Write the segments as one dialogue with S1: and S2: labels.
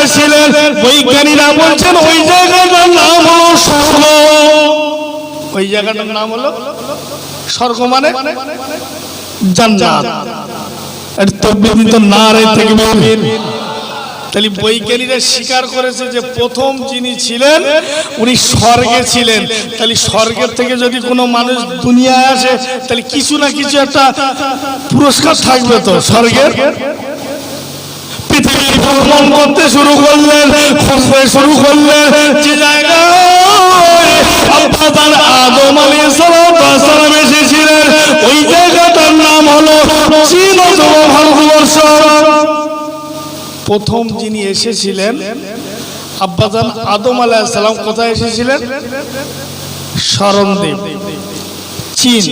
S1: জায়গাটা ছিলেন বৈজ্ঞানিকরা বলছেন ওই জায়গাটার নাম হলো স্বর্গ। ওই জায়গাটার নাম হলো স্বর্গ মানে জান্নাত। আর তাকবীর তো নারে তাকবীর। তাহলে বৈজ্ঞানিকরা স্বীকার করেছে যে প্রথম যিনি ছিলেন উনি স্বর্গে ছিলেন। তাহলে স্বর্গের থেকে যদি কোনো মানুষ দুনিয়ায় আসে তাহলে কিছু না কিছু একটা পুরস্কার থাকবে তো স্বর্গের। পৃথিবী ভ্রমণ করতে শুরু করলেন, খুঁজতে শুরু করলেন যে জায়গায় আদম আলাইহিস সালাম এসেছিলেন ওই জায়গাটার নাম হলো চীন অথবা ভারতবর্ষ। প্রথম যিনি এসেছিলেন আব্বাজান আদম আলাইহিস সালাম কোথায় এসেছিলেন? শরণদ্বীপ, চীন।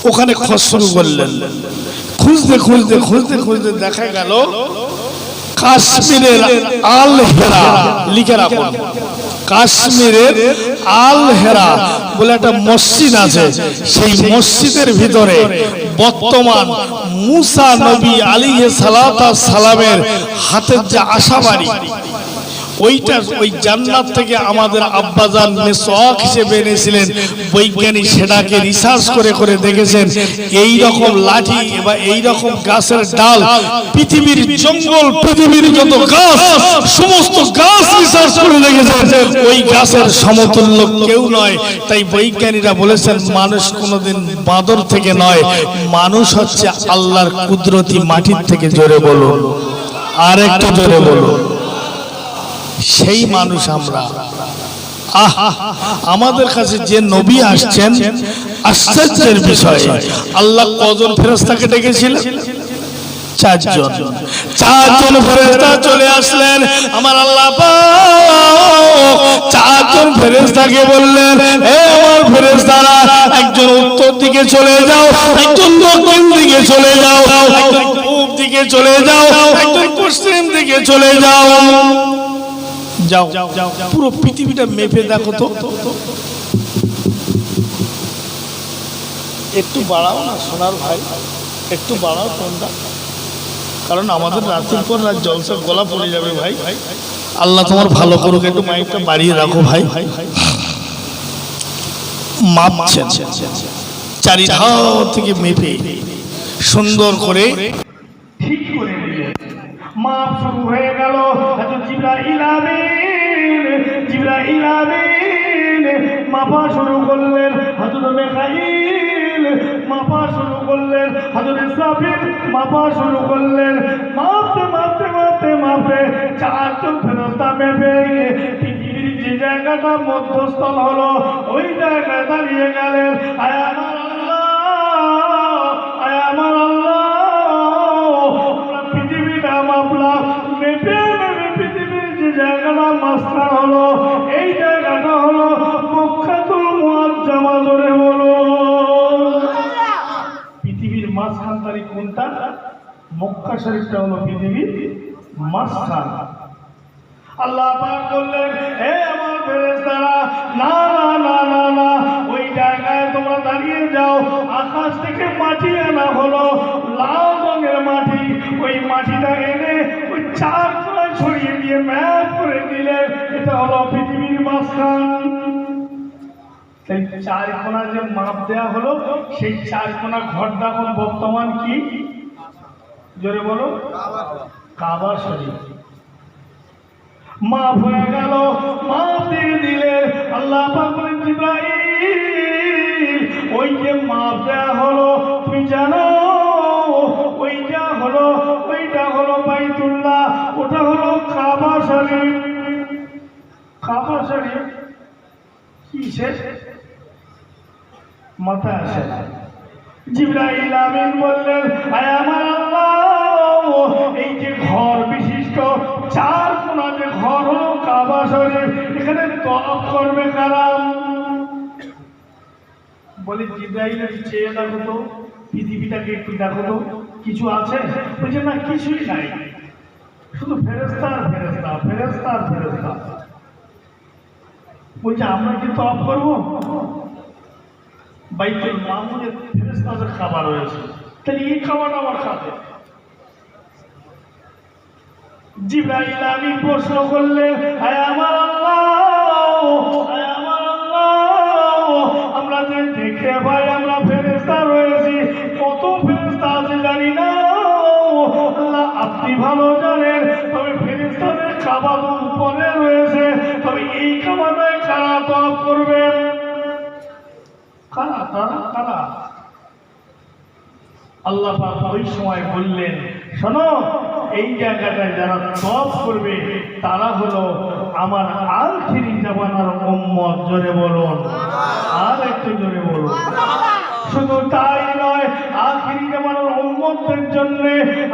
S1: ওখানে খোঁজ শুরু করলেন। খুঁজতে খুঁজতে খুঁজতে খুঁজতে দেখা গেল কাশ্মীরের আল হেরা, লিখে রাখুন, কাশ্মীরের আল হেরা বলে একটা মসজিদ আছে। সেই মসজিদের ভিতরে বর্তমান মুসা নবী আলাইহিস সালামের হাতের যে আশাবাড়ি ওইটা, ওই জান্নাত থেকে আমাদের আব্বাজান মেসওয়াক হিসেবে এনেছিলেন। বৈজ্ঞানিক সেটাকে রিসার্চ করে করে দেখেছেন এই রকম লাঠি বা এই রকম গাছের ডাল পৃথিবীর জঙ্গল, পৃথিবীর যত গাছ, সমস্ত গাছ রিসার্চ করে দেখেছেন ওই গাছের সমতুল্য কেউ নয়। তাই বৈজ্ঞানিকরা বলেছেন মানুষ কোনোদিন বাঁদর থেকে নয়, মানুষ হচ্ছে আল্লাহর কুদরতি মাটির থেকে। জোরে বলুন, আর একটু জোরে বলুন। সেই মানুষ আমরা। আমাদের কাছে যে নবী আসছেন আশ্চর্যের বিষয়, আল্লাহ কজন ফেরেশতাকে ডেকেছিলেন? চারজন। চারজন ফেরেশতা চলে আসলেন। আমার আল্লাহ পাক চারজন ফেরেশতাকে বললেন, হে আমার ফেরেশতারা, একজন উত্তর দিকে চলে যাও, একজন দক্ষিণ দিকে চলে যাও, একজন পূব দিকে চলে যাও, একজন পশ্চিম দিকে চলে যাও। যাও, পুরো পৃথিবীটা মেপে দেখো তো। একটু বাড়াও না সোনার ভাই, একটু বাড়াও ফোনটা, কারণ আমাদের রাতের পর রাত জলসা গলা পড়ে যাবে ভাই। আল্লাহ তোমার ভালো করুক, একটু মাইকটা বাড়িয়ে রাখো ভাই। মাপছেন চারিধার থেকে মেপে সুন্দর করে ঠিক করে দিলেন। মাপ শুরু হয়ে গেল। জিবরাইল আমিন মাপা শুরু করলেন। হযরত মিকাঈল মাপা শুরু করলেন। হযরত ইসরাফিল মাপা শুরু করলেন। মাপতে মাপতে মাপতে মাপতে চারজন ফেরেশতা মেপে পৃথিবীর যে জায়গাটা মধ্যস্থল হলো ওই জায়গায় দাঁড়িয়ে গেলেন। আয় আমার আল্লাহ, আয় আমার আল্লাহ, আমরা পৃথিবীটা মাপলাম, মেপে মেপে পৃথিবীর যে জায়গাটা মাঝখান হলো এই জায়গাটা হলো মক্কাতুল মুআজ্জামা। জোরে বলো, পৃথিবীর মাঝখান তারিখ কোনটা? মক্কা শরীফটা হলো পৃথিবীর মাঝখান। আল্লাহ পাক বললেন, হে আমার ফেরেশতারা, না না না না না, ওই জায়গায় তোমরা দাঁড়িয়ে যাও। আকাশ থেকে মাটি আনা হলো, লাল রঙের মাটি। ওই মাটিটা এনে ওই চার কোণায় ছড়িয়ে দিয়ে ম্যাপ করে দিলে এটা হলো পৃথিবীর মাঝখান। সেই চার কোণা যে মাপ দেওয়া হলো সেই চার কোণা ঘরটা এখন বর্তমান কি? জোরে বলো, কাবা শরীফ। মাপ হয়ে গেল, মাপ দিয়ে দিলে আল্লাহ পাক বলেন, জিবরাইল ওই যে মাপ দেওয়া হলো তুমি জানো ওই যা হলো ওইটা হলো বাইতুল্লাহ, ওটা হলো কাবা শরীফ। কাবা শরীফ কিসের মাথায় আসে না। জিবরাইল আমিন বললেন, আয় আমার আল্লাহ, এই যে ঘর বিশিষ্ট চার কোণা যে ঘর হলো কাবা শরীফ, এখানে তওয়াফ করবে কারা? বলে জিবরাইল চেয়ে দেখো তো, পৃথিবীটাকে একটু দেখো তো, কিছু আছে? বলছে না, কিছুই নাই, শুধু ফেরেশতা আর ফেরেশতা, ফেরেশতা আর ফেরেশতা। বলছে আমরা কি তওয়াফ করবো? বাইতুল মামুনের ফেরেশতাদের খাবার হয়েছে, তাহলে এই খাবার আমার খাবে।
S2: জিবরাইল আমিন প্রশ্ন করলেন, হায় আমার আল্লাহ, হায় আমার আল্লাহ, আমরা যে দেখতে পাই আমরা ফেরেশতা রয়েছি, কত ফেরেশতা আছে জানি না আল্লাহ, আপনি ভালো জানেন। তবে ফেরেশতাদের কাবা উপরে রয়েছে, তবে এই কাবাটায় কারা তওয়াফ করবে? কারা কারা কারা? আল্লাহ পাক ওই সময় বললেন, শোনো, এই জায়গাটায় যারা তওয়াফ করবে তারা হলো আমার আখিরি জামানার উম্মত। জোরে বলুন, আর একটু জোরে বলুন। শুধু তাই নয়, আখিরি জামানার উম্মতদের জন্য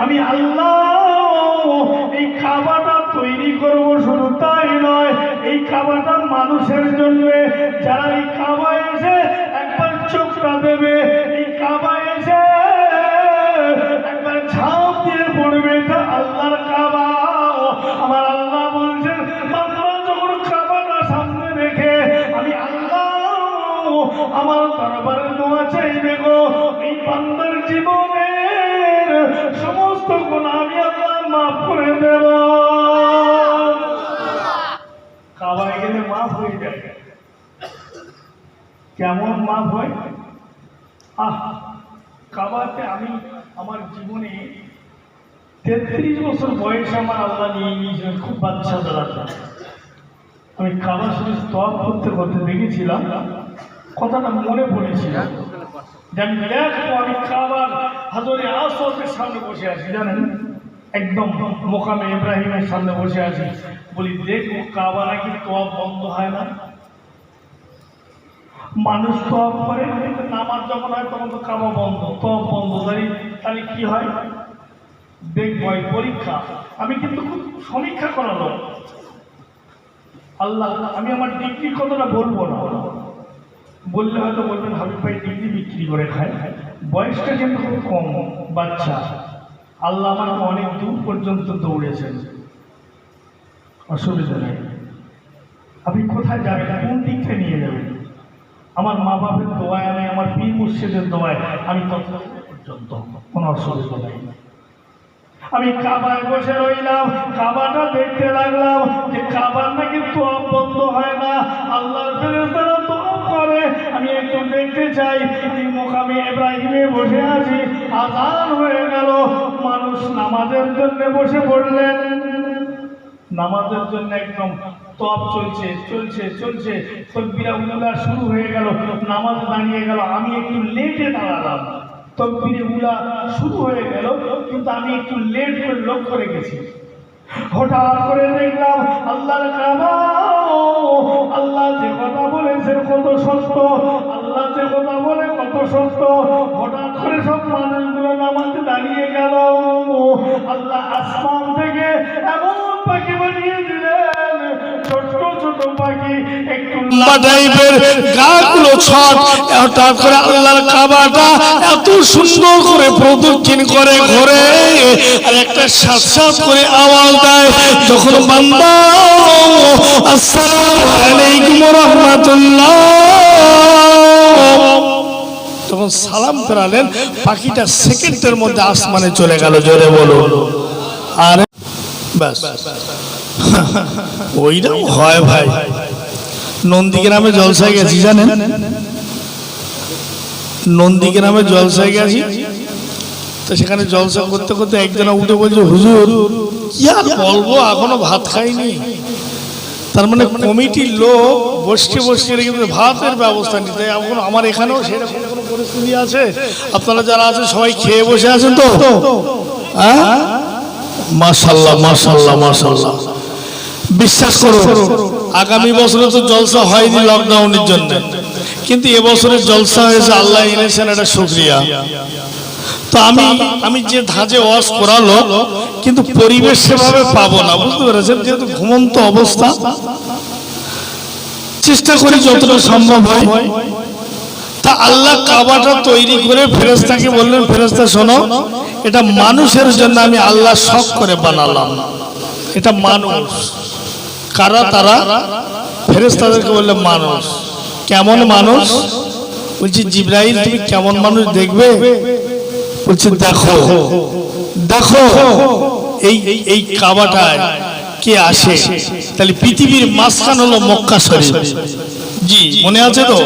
S2: আমি আল্লাহ এই কাবাটা তৈরি করব। শুধু তাই নয়, এই কাবাটা মানুষের জন্য, যারা এই কাবায় এসে একবার চোখটা দেবে, এই কাবায় এসে একবার ঝাঁপ দিয়ে পড়বে, এটা আল্লাহর কাবা। আমার আল্লাহ বলছেন, বান্দা যখন কাবাটা সামনে রেখে আমি আল্লাহ আমার দরবারে দোয়া চাইবে গো, এই বান্দার জীবনের সমস্ত গুনাহ আমি আল্লাহ মাফ করে দেব। কাবায় গেলে মাফ হয়ে যায়। কেমন মাফ হয়? কাবাতে আমি আমার জীবনে 33 বছর বয়সে আমার আল্লাহ নিয়ে গিয়েছিলেন, খুব বাচ্চা বেলাতে। আমি কাবা শরীফ তওয়াফ করতে করতে দেখেছিলাম, কথাটা মনে পড়েছিল যে আমি দেখবো আমি কাবার হাজরে আসওয়াদের সামনে বসে আছি, জানেন, একদম মোকামে ইব্রাহিমের সামনে বসে আছি। বলি দেখবো কাবা নাকি তওয়াফ বন্ধ হয় না। মানুষ তওয়াফ করে, নামাজ যখন হয় তখন তো কাবা বন্ধ, তওয়াফ বন্ধ, তাহলে কি হয় দেখবো। পরীক্ষা, আমি কিন্তু খুব সমীক্ষা করালো আল্লাহ। আমি আমার ডিগ্রির কথাটা বলবো না, বললে হয়তো বলবেন হাবিব ভাই ডিগ্রি বিক্রি করে খায়। বয়সটা কিন্তু খুব কম, বাচ্চা। আল্লাহ আমাকে অনেক দূর পর্যন্ত দৌড়েছেন, অসুবিধা নেই। আপনি কোথায় যাবেন, কোন দিক থেকে নিয়ে যাবেন? আমার মা বাপের দোয়ায়, আমি আমার পীর মুর্শিদের দোয়ায় আমি তত পর্যন্ত কোনো অসুবিধা নেই। আমি কাবায় বসে রইলাম, কাবাটা দেখতে লাগলাম যে কাবার নাকি তওয়াফ বন্ধ হয় না, আল্লাহর ফেরেশতারা তওয়াফ করে। আমি একটু দেখতে চাই। মোকামে ইব্রাহিমে বসে আছি, আযান হয়ে গেল, মানুষ নামাজের জন্য বসে পড়লেন। নামাজের জন্য একদম তওয়াফ চলছে চলছে চলছে, তাকবীরা উলা শুরু হয়ে গেল, নামাজ দাঁড়িয়ে গেল। আমি একটু লেটে দাঁড়ালাম, তাকবীরে উলা শুরু হয়ে গেল, কিন্তু আমি একটু লেট করে লক্ষ্য রেখেছি। হঠাৎ করে দেখলাম আল্লাহর কাবা, আল্লাহ যে কথা বলেছেন কত সত্য, আল্লাহ যে কথা বলে কত সত্য। হঠাৎ করে সব মানুষগুলো নামাজে দাঁড়িয়ে গেল। আল্লাহ আসমান থেকে এমন পাখি বানিয়ে দিলেন, ছোট ছোট পাখি, একটু
S1: লম্বা টাইপের, গাগুলো ছট। হঠাৎ করে আল্লাহর কাবাটা এত সুন্দর করে প্রদক্ষিণ করে ঘোরে, আর একটা সাত সাত করে আওয়াজ দেয় যখন বান্দা আসসালামু আলাইকুম ওয়া রাহমাতুল্লাহ তখন সালাম ফেরালেন, পাখিটা সেকেন্ডের মধ্যে আসমানে চলে গেল। জোরে বলুন। আর ব্যাস, ওইটাও হয় ভাই। নন্দীগ্রামে জলসায় গেছি, জানেন, নন্দীগ্রামে জলসায় গেছি। তো সেখানে জলসা করতে করতে একজনা উঠে বলছে, হুজুর কি আর বলবো, এখনো ভাত খাইনি। তার মানে কমিটির লোক বসে বসে রেখে ভাতের ব্যবস্থা নিতে। এখন আমার এখানেও সেরকম কোনো পরিস্থিতি আছে? আপনারা যারা আছেন সবাই খেয়ে বসে আছেন তো? হ্যাঁ, মাশাআল্লাহ মাশাআল্লাহ মাশাআল্লাহ। বিশ্বাস করো, আগামী বছরে তো জলসা হয়নি লকডাউনের জন্য, কিন্তু এবছরের জলসা হয়েছে, আল্লাহ এনেছেন, এটা শুকরিয়া। তো আমি যে ধাঁচে ওয়াজ করালো, কিন্তু পরিবেশ সেভাবে পাবো না, বুঝতে পেরেছেন? যেহেতু ঘুমন্ত অবস্থা, চেষ্টা করি যতটা সম্ভব হয়। তা আল্লাহ কাবাটা তৈরি করে ফেরেশতাকে বললেন, ফেরেশতা শোনো, এটা মানুষের জন্য আমি আল্লাহ শখ করে বানালাম, এটা মানুষ। কারা তারা? ফেরেশতাদেরকে বললেন মানুষ। কেমন মানুষ? বলছি জিবরাইল তুমি কেমন মানুষ দেখবে? বলছে দেখো দেখো, এই এই কাবাটায় কে আসে, তাহলে পৃথিবীর মাঝখান হলো মক্কা শরীফ। জি মনে আছে তো?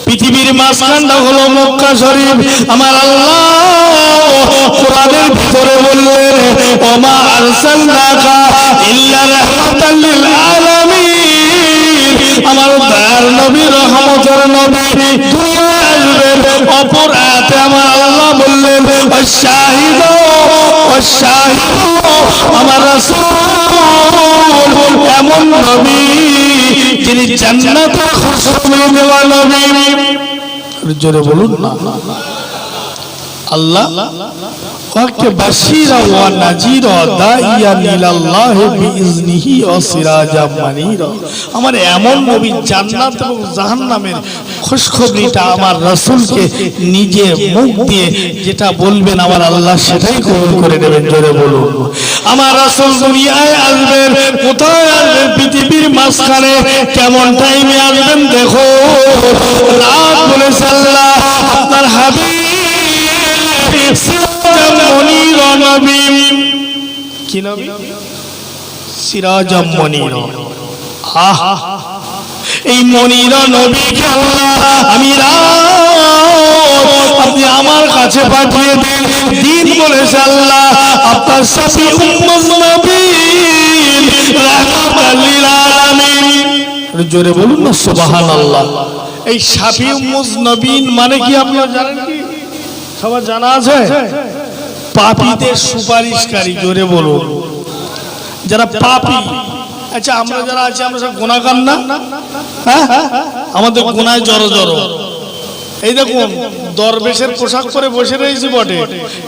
S1: পৃথিবীর মাঝখানটা হলো মক্কা শরীফ। আমার আল্লাহ কোরআনের ভিতরে বললেন, ওমা আরসালনাকা ইল্লা রাহমাতাল লিল আলামিন। আমার দয়ার নবী, রহমতের নবী দুনিয়ায় আসবেন। অপর আয়াতে আমার আল্লাহ বললেন, ওয়াশাহিদু ওয়াশাহিদু, আমার রাসূল এমন নবী যিনি জান্নাতের খুশবু দেওয়া নবী। জোরে বলুন না। আল্লাহ ওয়াকে বাশীরা ওয়া নাযীরা দাইয়ান ইলাল্লাহি বিইজনিহি ওয়া সিরাজাম মানীরা। আমার এমন নবী জান্নাত এবং জাহান্নামের খুশখবরিটা আমার রাসূলকে নিজে মুখ দিয়ে যেটা বলবেন আমার আল্লাহ সেটাই কবুল করে নেবেন। জোরে বলুন। আমার রাসূল দুনিয়ায় আসবেন, কোথায় আসবেন? পৃথিবীর মাঝখানে। কেমন টাইমে আসবেন দেখো। রাত বলেছে আল্লাহ আপনার হাবিব সিরাজাম মুনীরা নবী। কি নবী? সিরাজাম মুনীরা। আহা, এই মুনীরা নবীকে আল্লাহ আমি আপনি আমার কাছে পাঠিয়ে দিন। দিন বলেছে আল্লাহ আপনার সাথী উম্মত নবী রাহমাতাল লিল আলামিন। জোরে বলুন না সুবহানাল্লাহ। এই শাফি মুজনবিন মানে কি আপনারা জানেন কি? সবার জানা আছে? পাপীদের সুপারিশকারী। জোরে বলুন। যারা পাপী, আচ্ছা আমরা যারা আছি আমরা সব গুনাহগার না? হ্যাঁ, আমাদের গুনায় জড়ো জড়ো। এই দেখুন দরবেশের পোশাক পরে বসে রয়েছি বটে,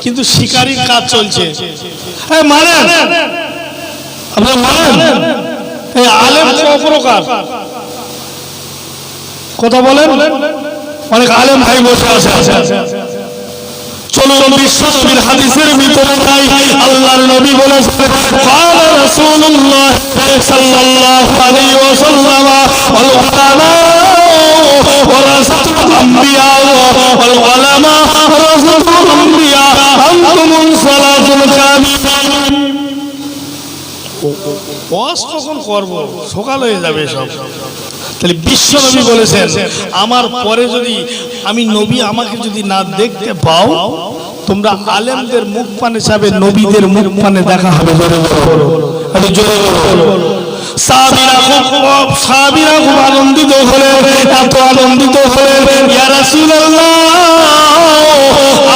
S1: কিন্তু শিকারীর কাজ চলছে। মানেন আপনারা মানেন? এই আলেম ক প্রকার কথা বলেন? অনেক আলেম ভাই বসে আছে। চলুন বিশ্ব নবীর হাদিসের ভিতরে যাই। আল্লাহর নবী বলেছেন, قال رسول الله صلى الله عليه وسلم والعلماء ورثة الأنبياء والعلماء ورثة الأنبياء أنتم الصلاة الكاملة। ওয়াজ কখন করব? সকাল হয়ে যাবে সব। তাহলে বিশ্ব নবী বলেছেন আমার পরে যদি আমি নবী আমাকে যদি না দেখতে পাও, তোমরা আলেমদের মুখ পানে যাবে, নবীদের মুখ পানে দেখা হবে। সাহাবীরা খুব আনন্দিত হলেন, এত আনন্দিত হলেন, ইয়া রাসূলুল্লাহ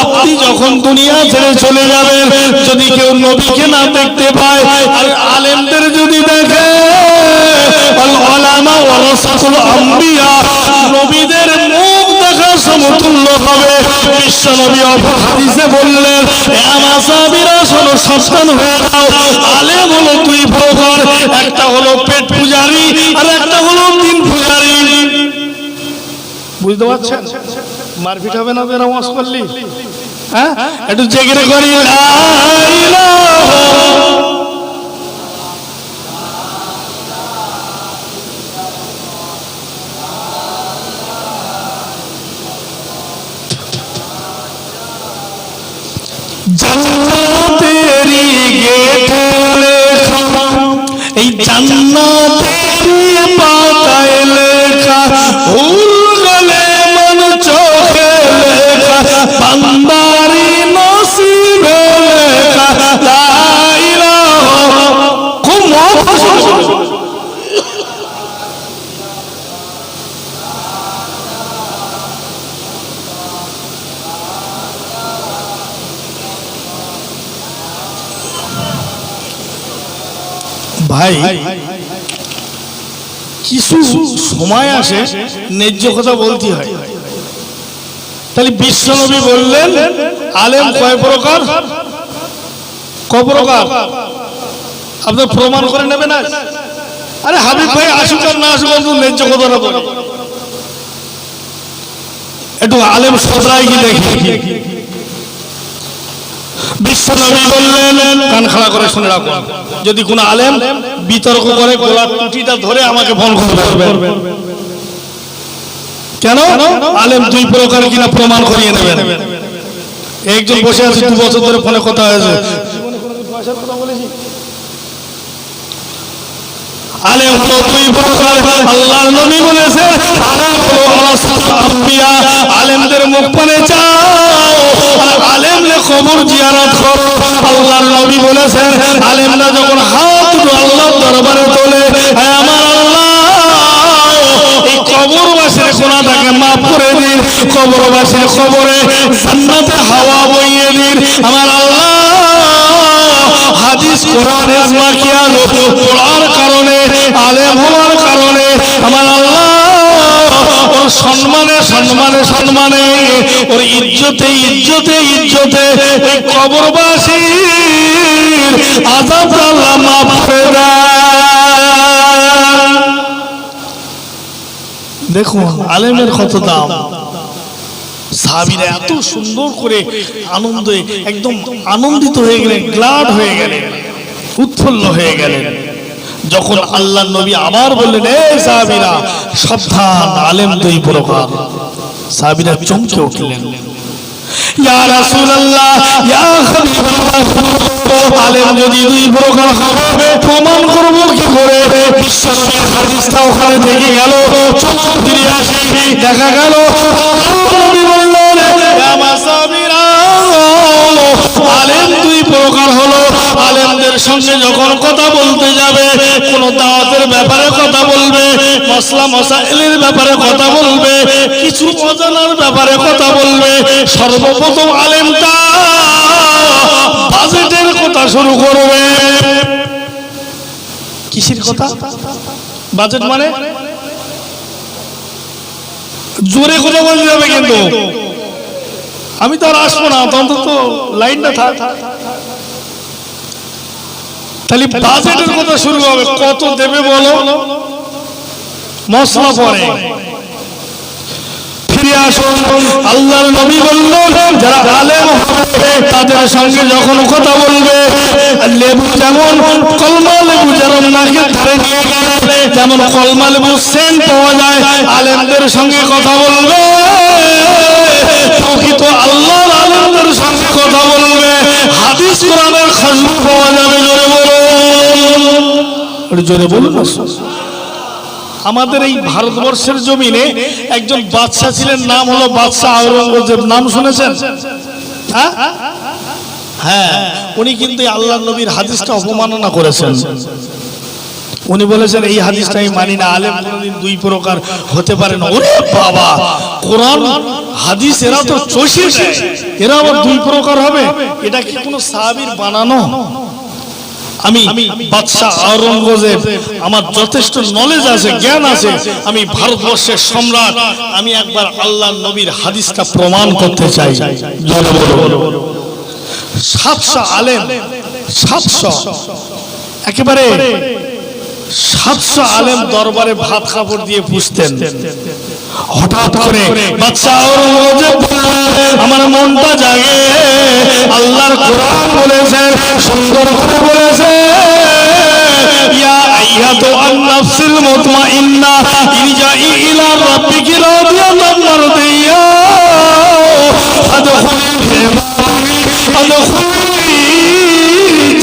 S1: আপনি যখন দুনিয়া ছেড়ে চলে যাবেন, যদি কেউ নবীকে না দেখতে পায় আর আলেমদের যদি দেখে, আল উলামা ওয়ারাসাতুল আম্বিয়া, নবীদের মুখ দেখা সমতুল্য হবে। বিশ্ব নবী হাদিসে বললেন, আমার সাহাবীরা শোনো, সাবধান হয়ে যাও। আলেম হলো দুই প্রকার, একটা হলো পেট পূজারী আর একটা হলো দিন পূজারী। বুঝতে পারছেন? মারপিট হবে না বেরা ওয়াজ করলি? হ্যাঁ, একটু জেগে করি লা ইলাহা জান্নাতেরি গেট লেখা, এই জান্নাতেরি পাতায় লেখা, ভুল গলে মন চোখে লেখা, বান্দারি নসিবে লেখা, লা ইলাহা। খুব মহব্বত। ভাই কিছু সময় আসে ন্যায্য কথা বলতে হয়। তাহলে বিশ্বনবী বললেন আলেম কয় প্রকার? ক প্রকার? আপনি প্রমাণ করে নেবেন। আরে হাবিব ভাই আসুক আর না আসুক, ন্যায্য কথাটা বলে একটু আলেম সদরাই কি দেখি। বিশ্বনবী বললেন, কান খাড়া করে শুনে রাখো, যদি কোন আলেম বিতর্ক করে গোলার টুটিটা ধরে আমাকে ফোন করবে। কেন? আলেম দুই প্রকার কিনা প্রমাণ করিয়ে নেবেন। একজন বসে আছে 2 বছর ধরে ফোনে কথা হয়েছে, বয়সের কথা বলেছি? আলেম হলো দুই প্রকার, আল্লাহর নবী বলেছেন আলেম হলো ওয়ারাসাতুল আম্বিয়া, আলেমদের মুখ পানে চাও, আর আলেমরে কবর জিয়ারত করো। আল্লাহর নবী বলেছেন আলেমরা যখন হাত দুটো আল্লাহর দরবারে তোলে, হে আমার আল্লাহ এই কবরবাসীর গুনাহটাকে maaf করে দিন, কবরবাসীর কবরে জান্নাতে হাওয়া বইয়ে দিন আমার আল্লাহ। হাদিস কোরআন ইজমা কিয়াল পড়ার কারণে, আলেম হওয়ার কারণে আমার আল্লাহ ওর সম্মানে সম্মানে সম্মানে, ওর ইজ্জতে ইজ্জতে ইজ্জতে এই কবরবাসীর আযাব আল্লাহ maaf করে দেন। দেখুন আলেমের কত দাম। সাহাবীরা এত সুন্দর করে আনন্দে একদম আনন্দিত হয়ে গেলেন, গ্লাড হয়ে গেলেন, উৎফুল্ল হয়ে গেলেন। যখন আল্লাহর নবী আবার বললেন এ সাহাবীরা সাবধান, আলেম দুই প্রকার, সাহাবীরা চমকে উঠলেন। ইয়া রাসূলুল্লাহ, ইয়া হাবিবাল্লাহ, আলেম যদি দুই প্রকার হবে প্রমাণ করব কি করে? বিশ্বনবীর হাদিসটা ওখানে থেকে গেল, চমক দিয়ে আসে, দেখা গেল নবী বললেন ইয়া মাসাবিরা, আলেম দুই প্রকার হলো। আলেমদের সঙ্গে যখন কথা বলতে যাবে, কোন দাওয়াতের ব্যাপারে কথা বলবে, মাসলা মাসাইলের ব্যাপারে কথা বলবে, কিছু অজানার ব্যাপারে কথা বলবে, সর্বপ্রথম আলেমটা বাজেটের কথা শুরু করবে। কিসের কথা? বাজেট মানে জোরে কথা বলতে হবে, কিন্তু আমি তো আর আসবো না, অন্তত লাইনটা থাক। তাহলে বাজেটের কথা শুরু হবে, কত দেবে বলো, মশলা পরে। ফিরে আসুন, আল্লাহর নবী বললেন যারা আলেম হবে তাদের সঙ্গে যখন কথা বলবে, লেবু যেমন কলমা লেবু যেমন নাকের ধারে নিয়ে গেলে যেমন কলমা লেবু সেন্ট পাওয়া যায়, আলেমদের সঙ্গে কথা বলবে প্রকৃত আল্লাহর আলেমদের সঙ্গে কথা বলবে, হাদিস কোরআনের খুশবু পাওয়া যাবে। জোরে বলুন, জোরে বলুন। আমাদের এই ভারতবর্ষের জমিনে একজন বাদশা ছিলেন, নাম হলো বাদশা আওরঙ্গজেব। নাম শুনেছেন? হ্যাঁ, উনি কিন্তু আল্লাহর নবীর হাদিসটা অপমাননা করেছেন। উনি বলেছেন এই হাদিসটা আমি মানি না, আলেম কোনদিন দুই প্রকার হতে পারে না। ওরে বাবা, কোরআন হাদিস এরা তো চষে দেয়, এরা আবার দুই প্রকার হবে? এটা কি কোনো সাহাবীর বানানো? আমি বাদশা আওরঙ্গজেব, আমার যথেষ্ট নলেজ আছে, জ্ঞান আছে, আমি ভারতবর্ষের সম্রাট, আমি একবার আল্লাহর নবীর হাদিসটা প্রমাণ করতে চাই। 700 আলেম, 700 একেবারে 700 আলেম দরবারে ভাত খাবার দিয়ে পুষতেন। হঠাৎ করে বাদশা আওরঙ্গজেব বললেন আমার মনটা জাগে, আল্লাহর কোরআন বলেছে, সুন্দর করে বলেছে, ইয়া আইয়াতুন নাফসুল মুতমাইন্না ইরজাই ইলা রাব্বিকি রাদিয়াতান মারদিয়া ফাদখুলি ফি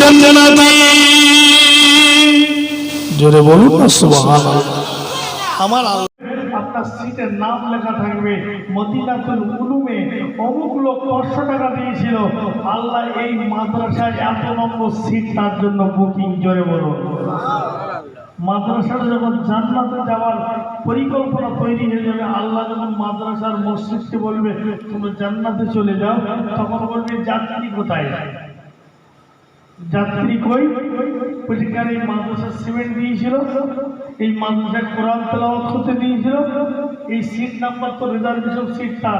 S1: জান্নাতি। জোরে বলুন না সুবহানাল্লাহ। আমার
S2: আপনার সিটের নাম লেখা থাকবে মদিনাতুল উলুমে, অমুক লোক 500 টাকা দিয়েছিল, আল্লাহ এই মাদ্রাসায় এত নম্বর সিট তার জন্য বুকিং। জোরে বলো। মাদ্রাসাটা যখন জান্নাতে যাওয়ার পরিকল্পনা তৈরি হয়ে যাবে, আল্লাহ যখন মাদ্রাসার মসজিদকে বলবে তুমি জান্নাতে চলে যাও, তখন বলবে যাত্রী কোথায়, যাত্রী কই? পরিষ্কার এই মাদ্রাসার সিমেন্ট দিয়েছিল, এই মাদ্রাসায় কোরআন তেলাওয়াত করতে দিয়েছিল, এই সিট নাম্বার তো রিজার্ভেশন সিটটা,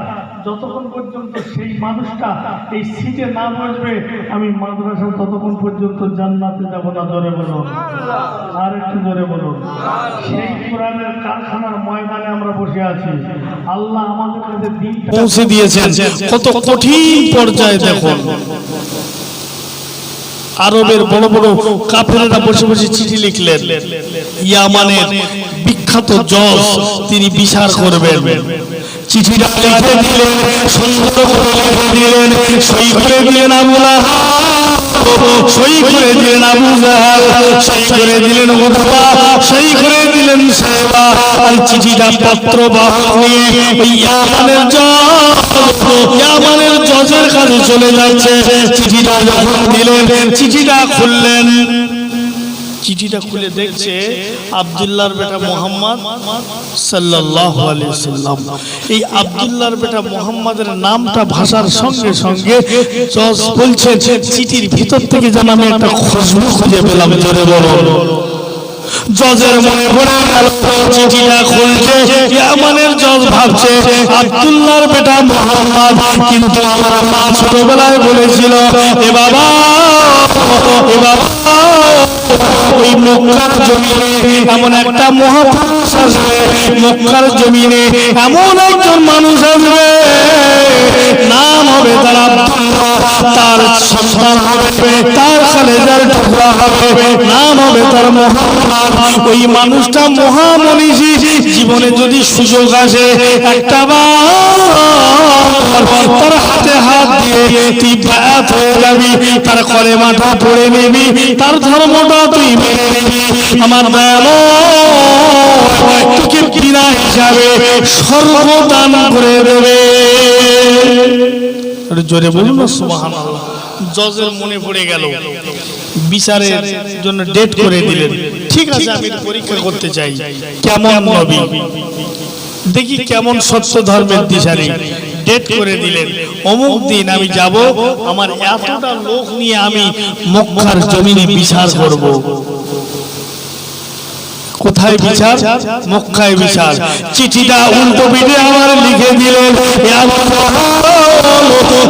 S2: যতক্ষণ পর্যন্ত সেই মানুষটা এই সিটে না বসবে আমি মাদ্রাসা ততক্ষণ পর্যন্ত জান্নাতে যাব না। জোরে বলুন, আর একটু জোরে বলুন। সেই কোরআনের কারখানার ময়দানে আমরা বসে আছি, আল্লাহ আমাদের কাছে দিন
S1: পৌঁছে দিয়েছেন। কত কঠিন পর্যায়ে দেখুন, আরবের বড় বড় কাফেররা বসে বসে চিঠি লিখলেন, ইয়ামানের বিখ্যাত জজ তিনি বিচার করবেন। চিঠিটা লিখে দিলেন, সুন্দর করে লিখে দিলেন, সই করে দিলেন আবু লাহাব। সই করে দিলেন আবু জাহাল, সই করে দিলেন উতবা, সই করে দিলেন সাইবা। আর চিঠিটা পত্র বাহক নিয়ে ওই ইয়ামানের জজের কাছে চলে যাচ্ছে। চিঠিটা যখন দিলেন, চিঠিটা খুললেন, চিঠিটা খুলে দেখছে আব্দুল্লাহর বেটা মুহাম্মদ সাল্লাল্লাহু আলাইহি সাল্লাম। এই আব্দুল্লাহর বেটা মুহাম্মাদের নামটা ভাষার সঙ্গে সঙ্গে জজ বলছে চিঠির ভিতর থেকে যেন আমি একটা খুশবু খুঁজে পেলাম। জোরে বলো। জজের মনে পড়ে গেল, চিঠিটা খুলছে, ইয়ামানের জজ ভাবছে আব্দুল্লাহর বেটা মুহাম্মদ, কিন্তু আমার মা ছোটবেলায় বলেছিল এ বাবা, এ বাবা, ওই মক্কার জমিনে এমন একটা মহাপুরুষ আসবে, মক্কার জমিনে এমন একজন মানুষ আসবে, নাম হবে তার আব্দুল্লাহ, তার সন্তান হবে, তার খালেদার টুকরা হবে, নাম হবে তার মুহাম্মদ। ওই মানুষটা মহামনীষী, জীবনে যদি সুযোগ আসে একটা বার তার হাতে হাত দিয়ে তুই বায়াত হয়ে যাবি, তার কলেমাটা পড়ে নিবি, তার ধর্মটা তুই মেনে নিবি, আমার দয়াময় তোকে বিনা হিসাবে সর্বদান করে দেবে। জোরে বলুন না সুবহানাল্লাহ। জজের মনে পড়ে গেল, বিচারের জন্য ডেট করে দিলেন। ঠিক আছে, আমি পরীক্ষা করতে চাই কেমন নবী, দেখি কেমন সত্য ধর্মের দিশারি। ডেট করে দিলেন, অমুক দিন আমি যাব, আমার এতটা লোক নিয়ে আমি মক্কার জমিনে বিচার করব। কোথায় বিচার? মক্কায় বিচার। চিঠিটা উল্টো পিঠে আমার লিখে দিলেন,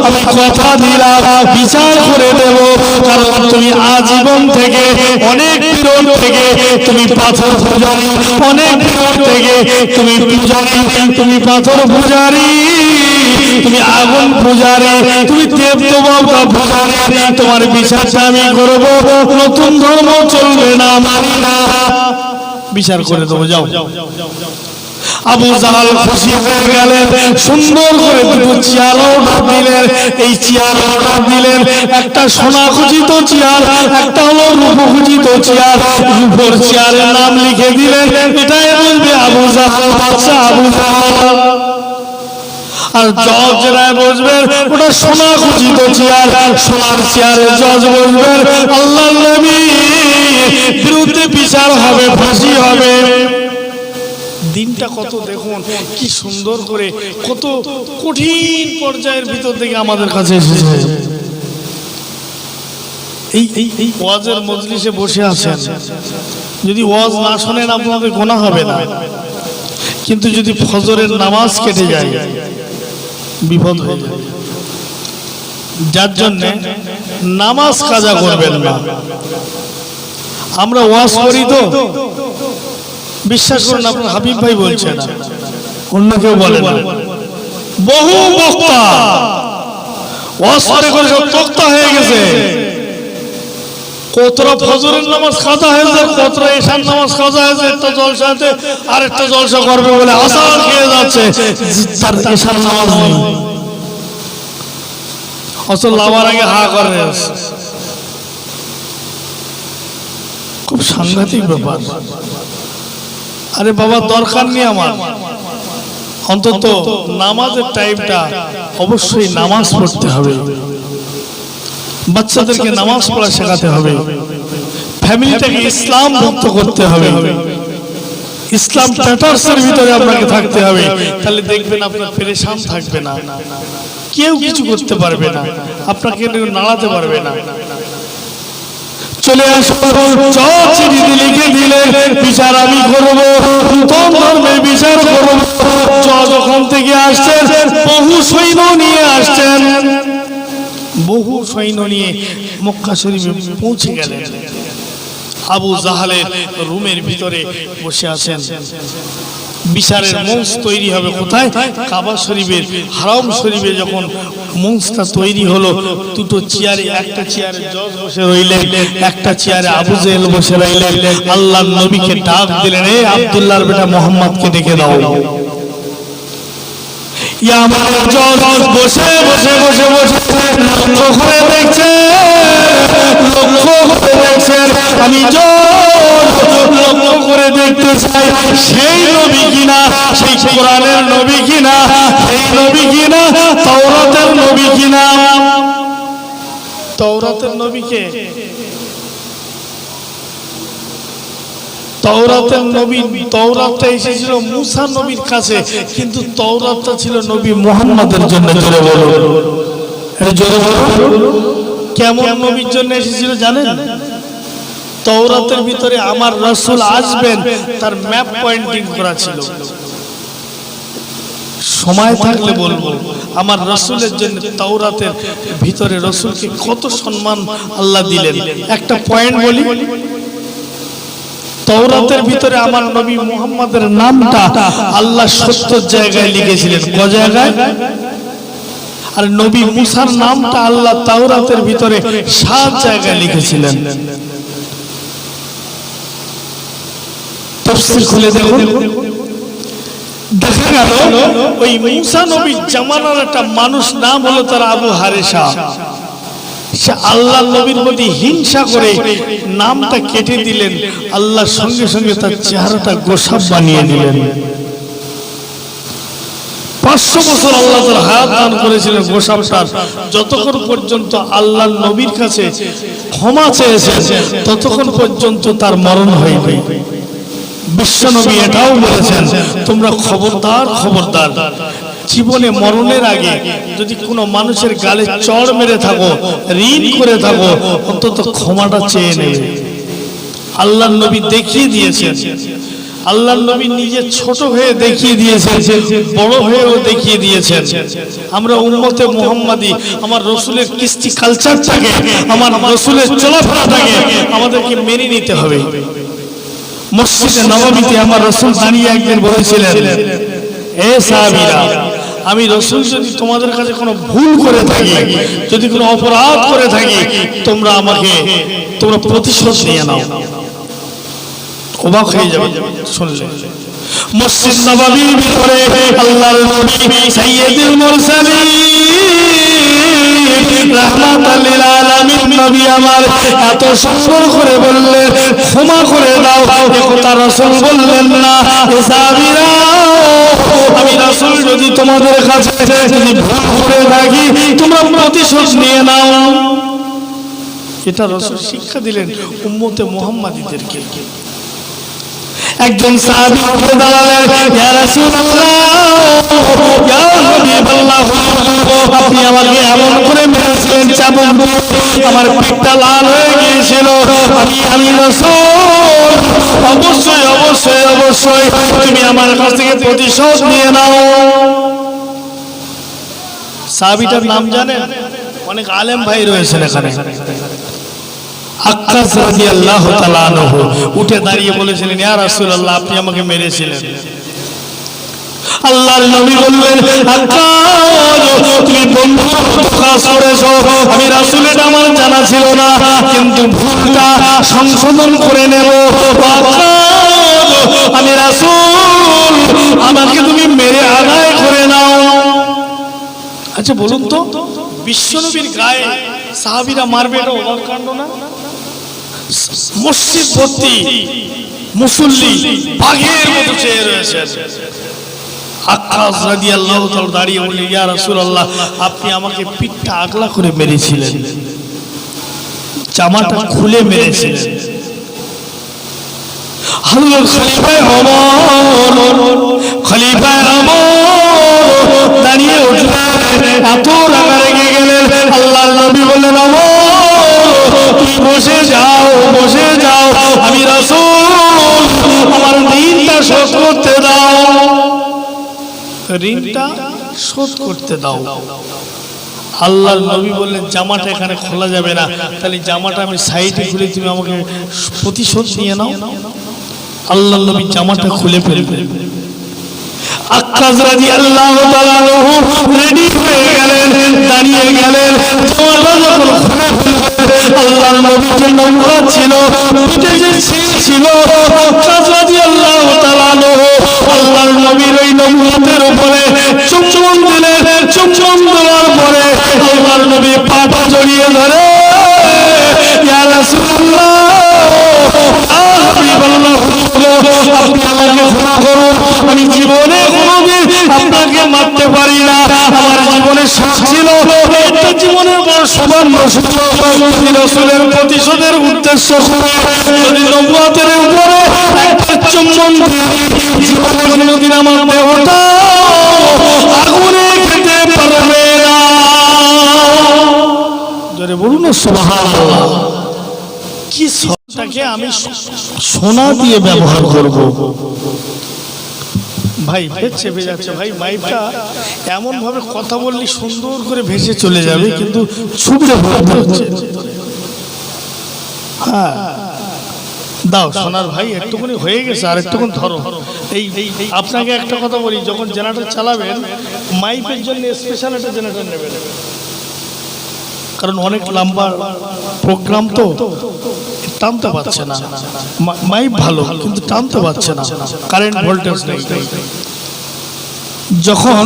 S1: আমি কথা দিলাম বিচার করে দেব, কারণ তুমি আজীবন থেকে অনেক দূর থেকে তুমি পাথর পূজারি, অনেক দূর থেকে তুমি পূজারি, তুমি পাথর পূজারি, তুমি আগুন পূজারি, তুমি দেবদেবতা পূজারি, তোমার বিচারটা আমি করব, নতুন ধর্ম চলবে না, মানি না, বিচার করে দেবো, যাও। আবু জাহাল খুশি হয়ে গেলেন, সুন্দর করে দুটো চেয়ার অর্ডার দিলেন। এই চেয়ার অর্ডার দিলেন, একটা সোনা খচিত চেয়ার, একটা হলো রূপ খচিত চেয়ার। রূপোর চেয়ারের নাম লিখে দিলেন, এটাই বলবে আবু জাহাল, বাদশা আবু জাহাল। আর জজ রায় বসবেন, ওটা সোনা খচিত চেয়ার, সোনার চেয়ারে জজ বসবেন, আল্লাহর নবী বিরুদ্ধে বিচার হবে, ফাঁসি হবে। দিনটা কত দেখুন কি সুন্দর করে, কত কঠিন পর্যায়ের ভিতর থেকে আমাদের কাছে এসেছে। এই ওয়াজের মজলিসে বসে আছেন, যদি ওয়াজ না শোনেন আপনাদের গুনাহ হবে না, কিন্তু যদি ফজরের নামাজ কেটে যায় বিপদ হয়ে যায়। যার জন্য নামাজ কাজা করবেন না। আমরা ওয়াজ করি তো, বিশ্বাস করুন আপনার হাবিব ভাই বলছেন, অন্য কেউ বলে না। বহু বক্তা ওয়াজ করে করে সব তক্তা হয়ে গেছে। কতটা ফজরের নামাজ কাজা হয়েছে, কতটা ঈশার নামাজ কাজা হয়েছে, একটা জলসাতে আর একটা জলসা করবে বলে আসার খেয়ে যাচ্ছে, তার ঈশার নামাজ নেই, অসল লাভার আগে হা করে। খুব সাংঘাতিক ব্যাপার। আরে বাবা, দরকার নেই আমার, অন্তত নামাজের টাইমটা অবশ্যই নামাজ পড়তে হবে, বাচ্চাদেরকে নামাজ পড়া শেখাতে হবে, ফ্যামিলিটাকে ইসলাম মুক্ত করতে হবে, ইসলাম প্যাটার্সের ভিতরে আপনাকে থাকতে হবে। তাহলে দেখবেন আপনার পেরেশান থাকবে না, কেউ কিছু করতে পারবে না, আপনাকে নাড়াতে পারবে না। চলে আসো, চিঠি লিখে দিলে বিচার আমি করবো, নতুন ধর্মের বিচার করবো। যখন থেকে আসছেন বহু সৈন্য নিয়ে আসছেন, বহু সৈন্য নিয়ে মক্কা শরীফে পৌঁছে গেলেন। আবু জাহালের রুমের ভিতরে বসে আছেন। বিচারের মঞ্চ তৈরি হবে কোথায়? কাবা শরীফের হারাম শরীফে যখন মঞ্চটা তৈরি হলো, দুটো চেয়ারে, একটা চেয়ারে জজ বসে রইলেন, একটা চেয়ারে আবু জেহেল বসে রইলেন। আল্লাহর নবীকে ডাক দিলেন, এই আব্দুল্লাহর বেটা মুহাম্মদকে ডেকে দাও। আমার জল বসে বসে বসে বসে লক্ষ্য করে দেখছে, লক্ষ্য করে দেখছেন। আমি লক্ষ্য করে দেখতে চাই সেই নবী কিনা, সেই কোরআনের নবী কিনা, সেই নবী কিনা তাওরাতের নবী কিনা। তাওরাতের নবীকে, তাওরাতের নবী, তাওরাতটা এসেছিল মুসা নবীর কাছে, কিন্তু তাওরাতটা ছিল নবী মুহাম্মদের জন্য। জোরে বলুন, জোরে বলুন। কেমন নবীর জন্য এসেছিল জানেন? তাওরাতের ভিতরে আমার রাসূল আসবেন তার ম্যাপ পয়েন্টিং করা ছিল। সময় থাকলে বলবো আমার রাসূলের জন্য তাওরাতের ভিতরে রাসূলকে কত সম্মান আল্লাহ দিলেন। একটা পয়েন্ট বলি, তাওরাতের ভিতরে আমার নবী মুহাম্মদের নামটা আল্লাহ ৭০ জায়গায় লিখেছিলেন। ক জায়গায়? আর নবী মুসার নামটা আল্লাহ তাওরাতের ভিতরে ৭ জায়গায় লিখেছিলেন। তাফসীর খুলে দেখুন, দেখা গেল ওই মুসা নবীর জামানার একটা মানুষ নাম হলো তার আবু হারেসা। সে আল্লাহ নবীর প্রতি হিংসা করে নামটা কেটে দিলেন, আল্লাহর সঙ্গে সঙ্গে তার চেহারাটা গোসাপ বানিয়ে দিলেন। ৫০০ বছর আল্লাহ তার হায়াত দান করেছিলেন গোসাপটার, যতক্ষণ পর্যন্ত আল্লাহর নবীর কাছে ক্ষমা চেয়েছেন ততক্ষণ পর্যন্ত তার মরণ হয়নি। বিশ্বনবী এটাও বলেছেন, তোমরা খবরদার খবরদার, জীবনে মরণের আগে যদি কোনো মানুষের গালে চড় মেরে থাকো, ঋণ করে থাকো, অন্তত ক্ষমাটা চেয়ে নেবে। আল্লাহর নবী দেখিয়ে দিয়েছেন, আল্লাহর নবী নিজে ছোট হয়ে দেখিয়ে দিয়েছেন, বড় হয়েও দেখিয়ে দিয়েছেন। আমরা উম্মতে মুহাম্মাদি, আমার রাসূলের কৃষ্টি কালচারটাকে, আমার রাসূলের চলাফেরাটাকে আমাদেরকে মেনে নিতে হবে। মসজিদে নববীতে আমার রাসূল দাঁড়িয়ে একদিন বলেছিলেন, এ সাহাবীরা, আমি রাসূল যদি তোমাদের কাছে কোনো ভুল করে থাকি, যদি কোনো অপরাধ করে থাকি, তোমরা প্রতিশোধ নিয়ে নাও। অবাক হয়ে যাবে শুনলে। মসজিদ নববীর ভিতরে আল্লাহর নবী সাইয়্যিদুল মুরসালিন রাহমাতাল লিল আলামিন নবী আমার এত সুন্দর করে বললেন, ক্ষমা করে দাও। একথা রাসূল বললেন না, এ সাহাবীরা, আমি রাসূল যদি তোমাদের কাছে যদি ভুল করে থাকি, তোমরা প্রতিশোধ নিয়ে নাও। এটা রাসূল শিক্ষা দিলেন উম্মতে মুহাম্মাদীদেরকে। একজন সাহাবী উঠে দাঁড়ালেন, ইয়া রাসূলুল্লাহ, ইয়া হাবিবাল্লাহ, আপনি আমাকে এমন করে মেরেছিলেন, চাবুক দিয়ে আমার পিঠটা লাল হয়ে গিয়েছিল। আমি রাসূল, অবশ্যই অবশ্যই অবশ্যই তুমি আমার কাছ থেকে প্রতিশোধ নিয়ে নাও। সাহাবীটার নাম জানেন? অনেক আলেম ভাই রয়েছেন এখানে। আক্কাস রাদিয়াল্লাহু তাআলা আনহু উঠে দাঁড়িয়ে বলেছিলেন, ইয়া রাসূলুল্লাহ, আপনি আমাকে মেরেছিলেন। আল্লাহর নবী বললেন, আক্কাস, তুমি বন্ধুত্ব কাজ করেছো, আমি রাসূল, এটা আমার জানা ছিল না, কিন্তু ভুলটা সংশোধন করে নেব। আক্কাস, আমি রাসূল, আমাকে তুমি মেরে আদায় করে নাও। আচ্ছা বলুন তো, বিশ্বনবীর গায়ে সাহাবীরা মারবে, এটা অবাক কাণ্ড না? মসজিদ ভর্তি মুসল্লি বাঘের মতো চেয়ে রয়েছে। আক্কাস রাদিয়াল্লাহু তাআলা দাঁড়িয়ে বললেন, ইয়া রাসূলুল্লাহ, আপনি আমাকে পিঠটা আগলা করে মেরেছিলেন, জামাটা খুলে মেরেছিলেন। হযরত খলিফায়ে ওমর দাঁড়িয়ে উঠলেন, এত রাগ রেগে গেলেন। আল্লাহর নবী বললেন, ওমর, তুমি বসে যাও, বসে যাও, আমি রাসূল, আমার ঋণটা শোধ করতে দাও, ঋণটা শোধ করতে দাও। আল্লাহর নবী বললেন, জামাটা এখানে খোলা যাবে না, তাহলে জামাটা আমি সাইডে খুলে তুমি আমাকে প্রতিশোধ নিয়ে নাও। আল্লাহর নবী জামাটা খুলে ফেললেন। আক্কাস রাদিয়াল্লাহু তাআলা রেডি হয়ে গেলেন, দাঁড়িয়ে গেলেন। জামাটা যখন খুলে ফেললেন, আল্লাহর নবীর যে নোংরা ছিল, পিঠে যে ছিল ছিল, আক্কাস রাদিয়াল্লাহু তাআলা আল্লাহর নবীর ওই নোংরাতের উপরে চুম্বন শখ ছিল একটা জীবনের বড় সৌভাগ্য সুযোগ রাসূলের প্রতিশোধের উদ্দেশ্য করে যদি নবুয়তের উপরে একটা চুম্বন জীবনে কোনোদিন আমার দেহটা আগুনে খেতে পারবে না। জোরে বলুন না সুবহানাল্লাহ। কি শখটাকে আমি সোনা দিয়ে ব্যবহার করব। ভাই চেপে যাচ্ছে ভাই, মাইকটা এমন ভাবে কথা বললি সুন্দর করে ভেসে চলে যাবে, কিন্তু ছুবড়ে পড়তে হচ্ছে। হ্যাঁ দাও সোনার ভাই, একটুখানি হয়ে গেছে, আর একটুখানি ধরো। এই আপনাকে একটা কথা বলি, যখন জেনারেটর চালাবেন মাইকের জন্য স্পেশাল একটা জেনারেটর নেবেন, কারণ অনেক লম্বা প্রোগ্রাম তো টানতে পারছে না। মাইক ভালো কিন্তু টানতে পারছে না, কারেন্ট ভোল্টেজ নেই। যখন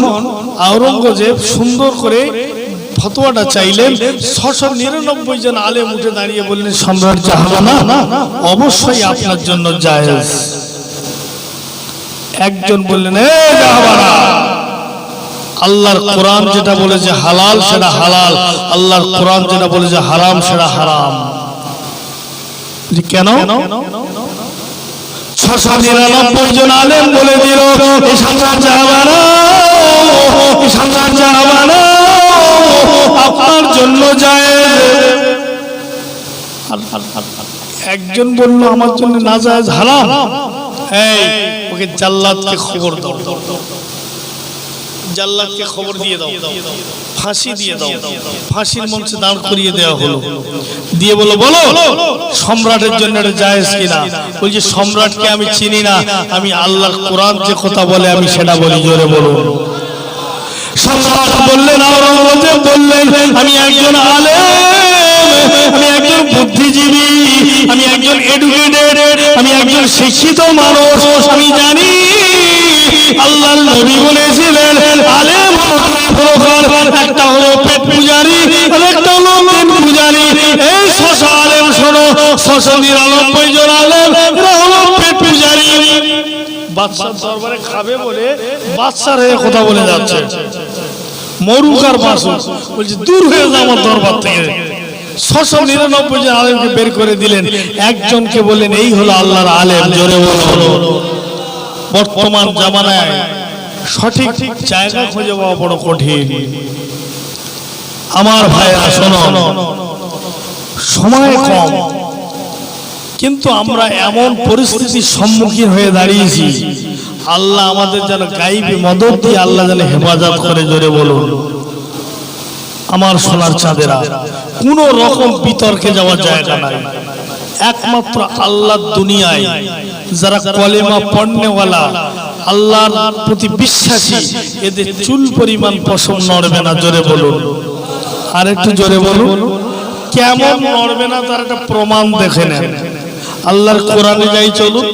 S1: আওরঙ্গজেব সুন্দর করে ফতোয়াটা চাইলেন, 699 জন আলেম উঠে দাঁড়িয়ে বললেন, সম্রাট জাহানানা অবশ্যই আপনার জন্য জায়েজ। একজন বললেন, এ জাহানানা, আল্লাহর কোরআন যেটা বলেছে হালাল সেটা হালাল, আল্লাহর কোরআন যেটা বলেছে হারাম সেটা হারাম। কেন? 699 জন আলেম বলে দিল, এই সম্রাট জাহানানা, এই সম্রাট জাহানানা আপনার জন্য জায়েজ। একজন বলল আমার জন্য না জায়েজ, হারাম। এই ওকে জাল্লাদকে খবর দাও, জাল্লাদকে খবর দিয়ে দাও, ফাঁসি দিয়ে দাও। ফাঁসির মঞ্চে দাঁড় করিয়ে দেওয়া হলো। দিয়ে বলো সম্রাটের জন্য এটা জায়েজ কিনা? বলছে সম্রাটকে আমি চিনি না, আমি আল্লাহর কোরআন যে কথা বলে আমি সেটা বলি। জোরে বলুন। সম্রাট বললেন, আওরঙ্গজেব বললেন, আমি একজন আলেম, আমি একজন বুদ্ধিজীবী, আমি একজন এডুকেটেড, আমি একজন শিক্ষিত মানুষ, আমি জানি আল্লাহর নবী বলেছিলেন আলেম একটা হলো পেট পূজারি আর একটা হলো পেট পূজারি। এই 600 আলেম শোনো, 699 জন আলেম এরা হলো পেট পূজারি। বাদশার দরবারে খাবে বলে বাদশার হয়ে কথা বলে যাচ্ছে, মরুকার মাসুদ বলছে দূর হয়ে যাও আমার দরবার থেকে। 699 জন আলেমকে বের করে দিলেন, একজনকে বললেন এই হলো আল্লাহর আলেম। জোরে বলুন। বর্তমান জামানায় সঠিক জায়গা খুঁজে পাওয়া বড় কঠিন। আমার ভাইরা শোনো, সময় কম, কিন্তু আমরা এমন পরিস্থিতির সম্মুখীন হয়ে দাঁড়িয়েছি, আল্লাহ আমাদের যেন গাইবী মদদ দিয়ে আল্লাহ যেন হেফাজত করে। জোরে বলুন। আমার সোনার চাঁদেরা, কোন রকম বিতর্কে যাওয়ার জায়গা নাই। একমাত্র আল্লাহর দুনিয়ায় যারা কলেমা পড়নেওয়ালা, আল্লাহর প্রতি বিশ্বাসী, এদের চুল পরিমাণ পশম নড়বে না। জোরে বলুন। আর একটু জোরে বলুন। কেমন নড়বে না তার একটা প্রমাণ দেখে নেন। আল্লাহর কোরআনে যাই চলুন।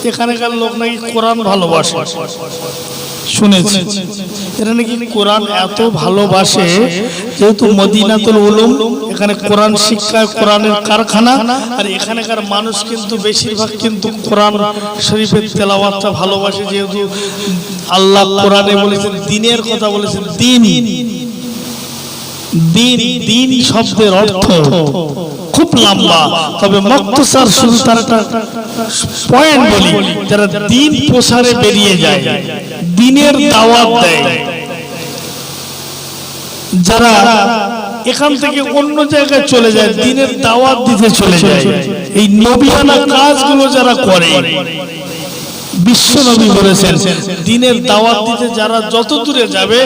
S1: এখানকার লোক নাকি কোরআন ভালোবাসে, শুনেছি। এরা নাকি কোরআন এত ভালোবাসে, যেহেতু মদিনাতুল উলুম, এখানে কোরআন শিক্ষা, কোরআনের কারখানা, আর এখানকার মানুষ কিন্তু বেশিরভাগ কিন্তু কোরআন শরীফের তেলাওয়াতটা ভালোবাসে। যেহেতু আল্লাহ কোরআনে বলেছেন, দ্বীনের কথা বলেছেন, দ্বীন। দ্বীন দ্বীন শব্দের অর্থ খুব লম্বা, তবে মুখতাসার শুধু তার একটা পয়েন্ট বলি। যারা দ্বীন প্রসারে বেরিয়ে যায়, দ্বীনের দাওয়াত দেয়, যারা এখান থেকে অন্য জায়গায় চলে যায়, দ্বীনের দাওয়াত দিতে চলে যায়, এই নবিয়ানা কাজগুলো যারা করে, বিশ্বনবী বলেছেন দ্বীনের দাওয়াত দিতে যারা যত দূরে যাবে,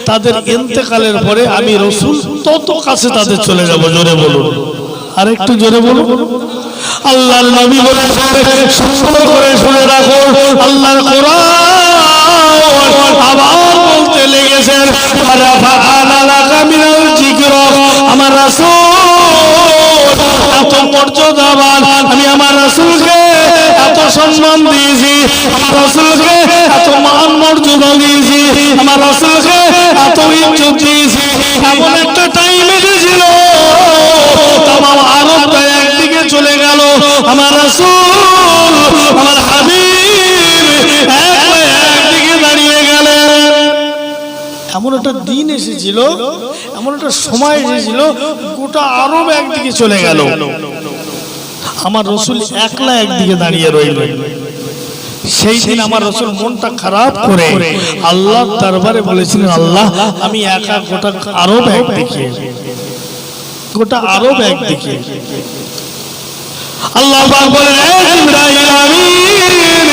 S1: তাদের ইন্তেকালের পরে আমি রাসূল তত কাছে তাদের চলে যাব। জোরে বলুন। আর একটু জোরে বলুন। আল্লাহর নবী বলেছেন, সুন্দর করে শুনে রাখো, আল্লাহর কোরআন আবার বলতে লেগেছেন, আমার রাসূল এত মর্যাদাবান, আমি আমার রাসূলকে এত সম্মান দিয়েছি, আমার রাসূলকে এত মান মর্যাদা দিয়েছি, আমার রাসূলকে এত ইজ্জত দিয়েছি। এমন একটা টাইম এসেছিল তামাম আরবটা একদিকে চলে গেল, আমার রাসূল, আমার হাবিব একদিকে দাঁড়িয়ে গেলেন। এমন একটা দিন এসেছিল, এমন একটা সময় এসেছিল, গোটা আরব একদিকে চলে গেল, আমার রসুল একলা একদিকে দাঁড়িয়ে রইল। সেই দিন আমার রসুল মনটা খারাপ করে আল্লাহ দরবারে বলেছিলেন, আল্লাহ আমি একা গোটা আরব একদিকে, গোটা আরব একদিকে। আল্লাহ পাক বলেন, হে জিবরাইল আমিন,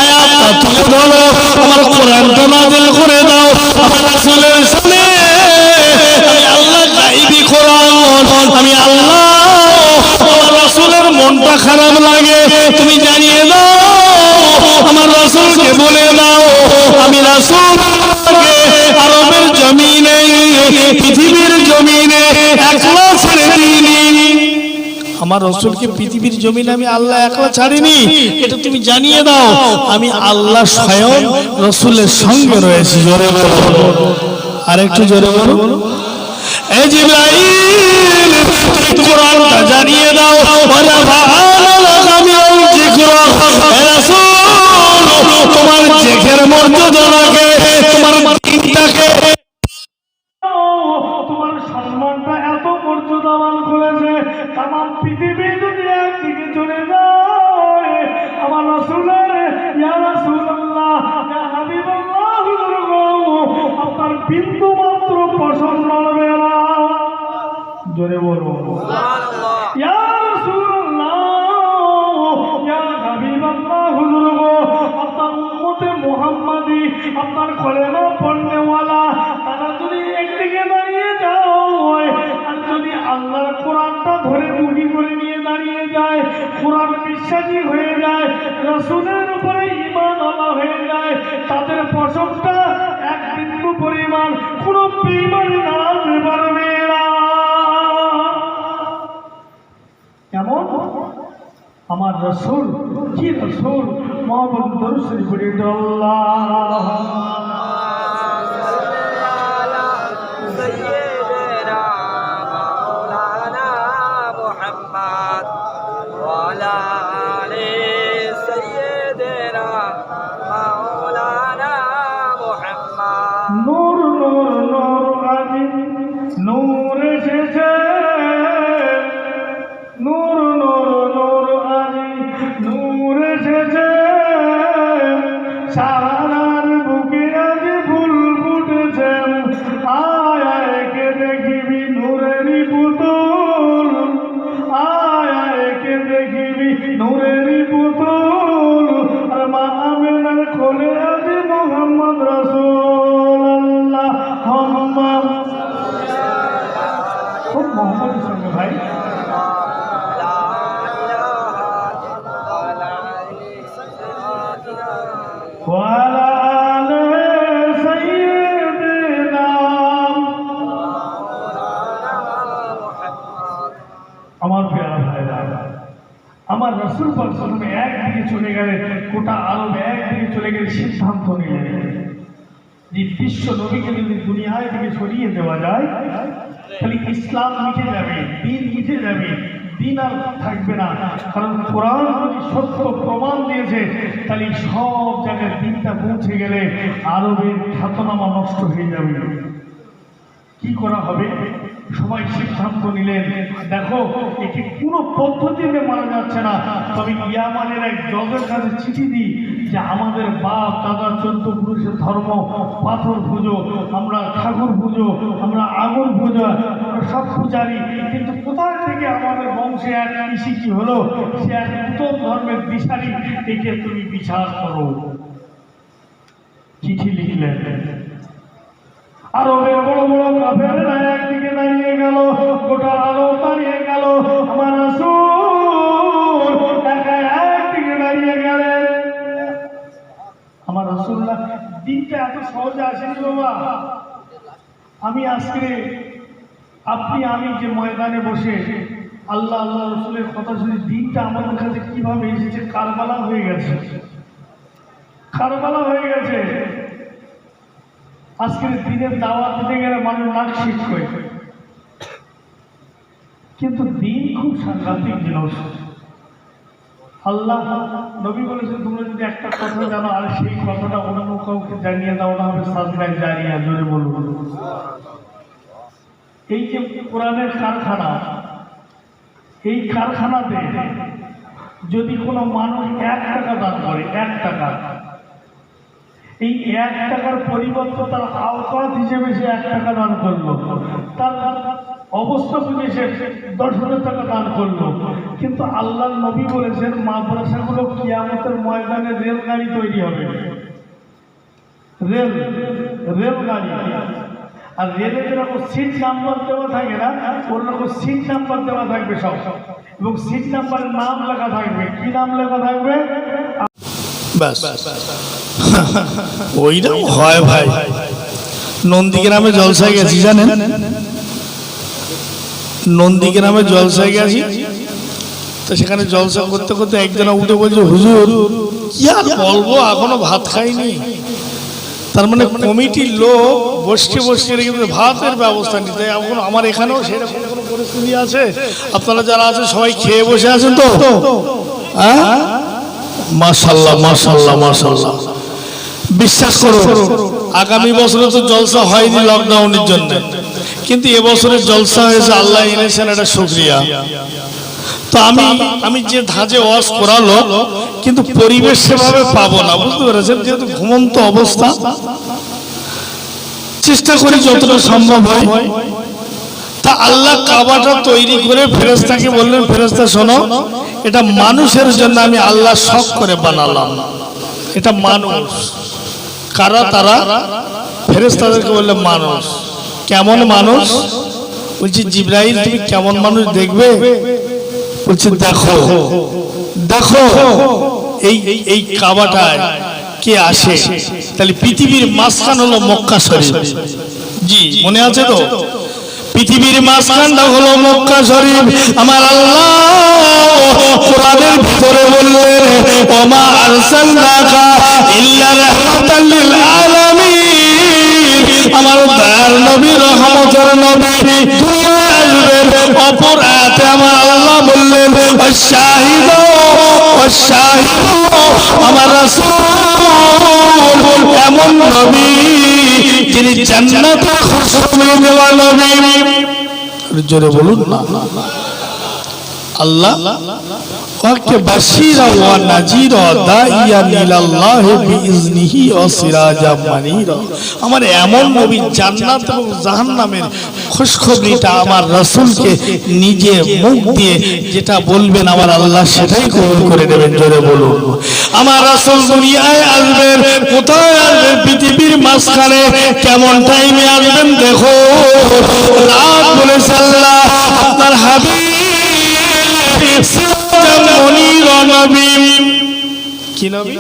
S1: আয়াতটা তুলে ধরো, আমার কোরআনটা নাযিল করে দাও আমার রাসূলের সামনে। আমি আল্লাহ গায়বী কোরআন, আমি আল্লাহ আমার রাসূলের মনটা খারাপ লাগে তুমি জানিয়ে দাও, আমার রাসূলকে বলে দাও আমি রাসূলকে আরবের জমিনে, পৃথিবীর জমিনে একলা ছেড়ে দিইনি। আমার রসুলকে পৃথিবীর জমিনে আমি আল্লাহ একলা ছাড়িনি, এটা তুমি জানিয়ে দাও। আমি আল্লাহ স্বয়ং রসুলের সঙ্গে রয়েছি। জোরে বলো, আর একটু জোরে বলো। এই জিবরাইল কোরআনটা জানিয়ে দাও, ওয়ালা ফাআলা বিল যিকরা। হে রাসূল তোমার জিকির মর্যাদাকে, তোমার দিনটাকে,
S2: তোমার সম্মানটা এত মর্যাদাবান করেছে, তামাম পৃথিবী যদি একদিকে চলে যায়, আমার রাসূলের ইয়া রাসূলুল্লাহ ইয়া হাবিবাল্লাহ হুজুর গো, আপনার বিন্দু মাত্র পছন্দ নড়বে না। জোরে বলবো সুবহানাল্লাহ। ইয়া রাসূলুল্লাহ ইয়া হাবিবাল্লাহ হুজুর গো, আপনার উম্মতে মুহাম্মাদি, আপনার কলেমা পড়নেওয়ালা তারা যদি একদিকে দাঁড়িয়ে যায়, আর যদি আল্লাহর কোরআনটা ধরে মুখি করে নিয়ে দাঁড়িয়ে যায়, কোরআন বিশ্বাসী হয়ে যায়, রাসূলের উপরে ঈমান আনা হয়ে যায়, তাদের পছন্দটা এক বিন্দু পরিমাণ কোনো বেঈমানি দাঁড়াতে পারবে না। এমন আমার রাসূল, কি রাসূল, মুহাম্মদ দরুদ শরীফ পড়ে আল্লাহ নূর নূর নূর আজি নূর এসেছে, নূর নূর নূর আজি নূর এসেছে, সারার বুকে আজ ফুল ফুটেছে, আয় আয় কে দেখিবি নূরেরই পুতুল, আয় আয় কে দেখিবি নূরেরই পুতুল, আর মা আমিনার কোলে আজ মুহাম্মদ রাসূলুল্লাহ। খুব মোহাম্মদের সঙ্গে ভাই, ওয়ালা আলে সাইয়্যিদিনা। আমার প্রিয় ভাইরা, আমার রাসূল পাক সাল্লাল্লাহু আলাইহি ওয়াসাল্লাম একদিকে চলে গেলেন, গোটা আরব একদিকে চলে গেলে সিদ্ধান্ত নিলেন যে বিশ্ব নবীকে যদি দুনিয়ায় থেকে সরিয়ে দেওয়া যায়, তাহলে ইসলাম মিটে যাবে, দিন মিটে যাবে, দিন আর থাকবে না। কারণ কোরআন যদি সত্য প্রমাণ দিয়েছে, তাহলে সব জায়গায় দিনটা পৌঁছে গেলে আরবের খ্যাতনামা নষ্ট হয়ে যাবে। কি করা হবে? সবাই সিদ্ধান্ত নিলেন, দেখো একে কোনো পদ্ধতিতে মারা যাচ্ছে না, তবে ইয়ামানের এক জজের কাছে চিঠি দিই যে আমাদের বাপ দাদা 14 পুরুষের ধর্ম পাথর পুজো, আমরা ঠাকুর পুজো, আমরা আগুন পুজো, আমরা সব পূজারি, কিন্তু কোথায় থেকে আমাদের বংশে এক ঋষি কি হলো, সে এক নতুন ধর্মের দিশারি, একে তুমি বিচার করো। চিঠি লিখলেন। আরবের বড় বড় কাফেররা একদিকে দাঁড়িয়ে গেল, গোটা আরব দাঁড়িয়ে গেল, আমার রাসূল একা একদিকে দাঁড়িয়ে গেলেন। আমার রাসূলুল্লাহ দিনটা এত সহজে আসেনি বাবা। আমি আজকে আপনি আমি যে ময়দানে বসে আল্লাহ আল্লাহ রাসূলের কথা শুনে দিনটা আমাদের কাছে কিভাবে এসেছে, কারবালা হয়ে গেছে, কারবালা হয়ে গেছে। আজকের দিনের দাওয়াত দিতে গেলে মানুষ নাক শীত করে, কিন্তু দিন খুব সাংঘাতিক জিনিস। আল্লাহ নবী বলেছেন তোমরা যদি একটা কথা জানো আর সেই কথাটা অন্য কাউকে জানিয়ে দাও না হবে সাদকায়ে জারিয়া। জোরে বলুন। এই যে কোরআনের কারখানা, এই কারখানাতে যদি কোনো মানুষ 1 টাকা দান করে, 1 টাকা, এই 1 টাকার পরিবর্তে তার আওকাত হিসেবে সে 1 টাকা দান করলো, তার অবস্থা বুঝে সে 10,000 টাকা দান করলো। কিন্তু আল্লাহর নবী বলেছেন মাদ্রাসাগুলো কিয়ামতের ময়দানে রেলগাড়ি তৈরি হবে, রেলগাড়ি। আর রেলে যেরকম সিট নাম্বার দেওয়া থাকে না, ওরকম সিট নাম্বার দেওয়া থাকবে সব, এবং সিট নাম্বারের নাম লেখা থাকবে। কি নাম লেখা থাকবে?
S1: ব্যাস ওইটাও হয় ভাই। নন্দীগ্রামে জলসায় গেছি, জানেন? নন্দীগ্রামে জলসায় গেছি, তো সেখানে জলসা করতে করতে একজনা উঠে বলছে, হুজুর কি আর বলবো, এখনো ভাত খাইনি। তার মানে কমিটির লোক বসে বসে রেখে ভাতের ব্যবস্থা নিতে। এখন আমার এখানেও সেরকম কোনো পরিস্থিতি আছে? আপনারা যারা আছেন সবাই খেয়ে বসে আছেন তো? হ্যাঁ, মাশাআল্লাহ মাশাআল্লাহ মাশাআল্লাহ। বিশ্বাস করো, আগামী বছরে তো জলসা হয়নি লকডাউনের জন্য, কিন্তু এবছরের জলসা হয়েছে, আল্লাহ এনেছেন, এটা শুকরিয়া। তো আমি যে ধাঁচে ওয়াজ করালো, কিন্তু পরিবেশ সেভাবে পাবো না, বুঝতে পেরেছেন? যেহেতু ঘুমন্ত অবস্থা, চেষ্টা করি যতটা সম্ভব হয়। তা আল্লাহ কাবাটা তৈরি করে ফেরেশতাকে বললেন, ফেরেশতা শোনো, এটা মানুষের জন্য আমি আল্লাহ শখ করে বানালাম, এটা মানুষ। কারা তারা? ফেরেশতাদেরকে বললেন মানুষ। কেমন মানুষ? বলছি জিবরাইল তুমি কেমন মানুষ দেখবে? বলছে দেখো দেখো এই এই কাবাটায় কে আসে? তাহলে পৃথিবীর মাঝখান হলো মক্কা শরীফ। জি মনে আছে তো? পৃথিবীর মাঝখানটা হলো মক্কা শরীফ। আমার আল্লাহ কোরআনের ভিতরে বললেন, ওমা আরসালনাকা ইল্লা রাহমাতাল লিল আলামিন। আমার দয়ার নবী, রহমতের নবী দুনিয়ায় আসবেন। অপর আয়াতে আমার আল্লাহ বললেন, ওয়াশাহিদু ওয়াশাহিদু। আমার রাসূল এমন নবী যিনি জান্নাতের খুশবু দেওয়া নবী। জোরে বলুন না। আল্লাহ ওয়াকে বাশীরা ওয়া নাযীরা দাইয়ান ইলাল্লাহি বিইজনিহি ওয়া সিরাজাম মানীরা। আমার এমন নবী জান্নাত এবং জাহান্নামের খুশখবরিটা আমার রাসূলকে নিজে মুখ দিয়ে যেটা বলবেন আমার আল্লাহ সেটাই কবুল করে নেবেন। জোরে বলুন। আমার রাসূল দুনিয়ায় আসবেন, কোথায় আসবেন? পৃথিবীর মাঝখানে। কেমন টাইমে আসবেন? দেখো, রাত বলেছে আল্লাহ আপনার হাবিব কি নবী?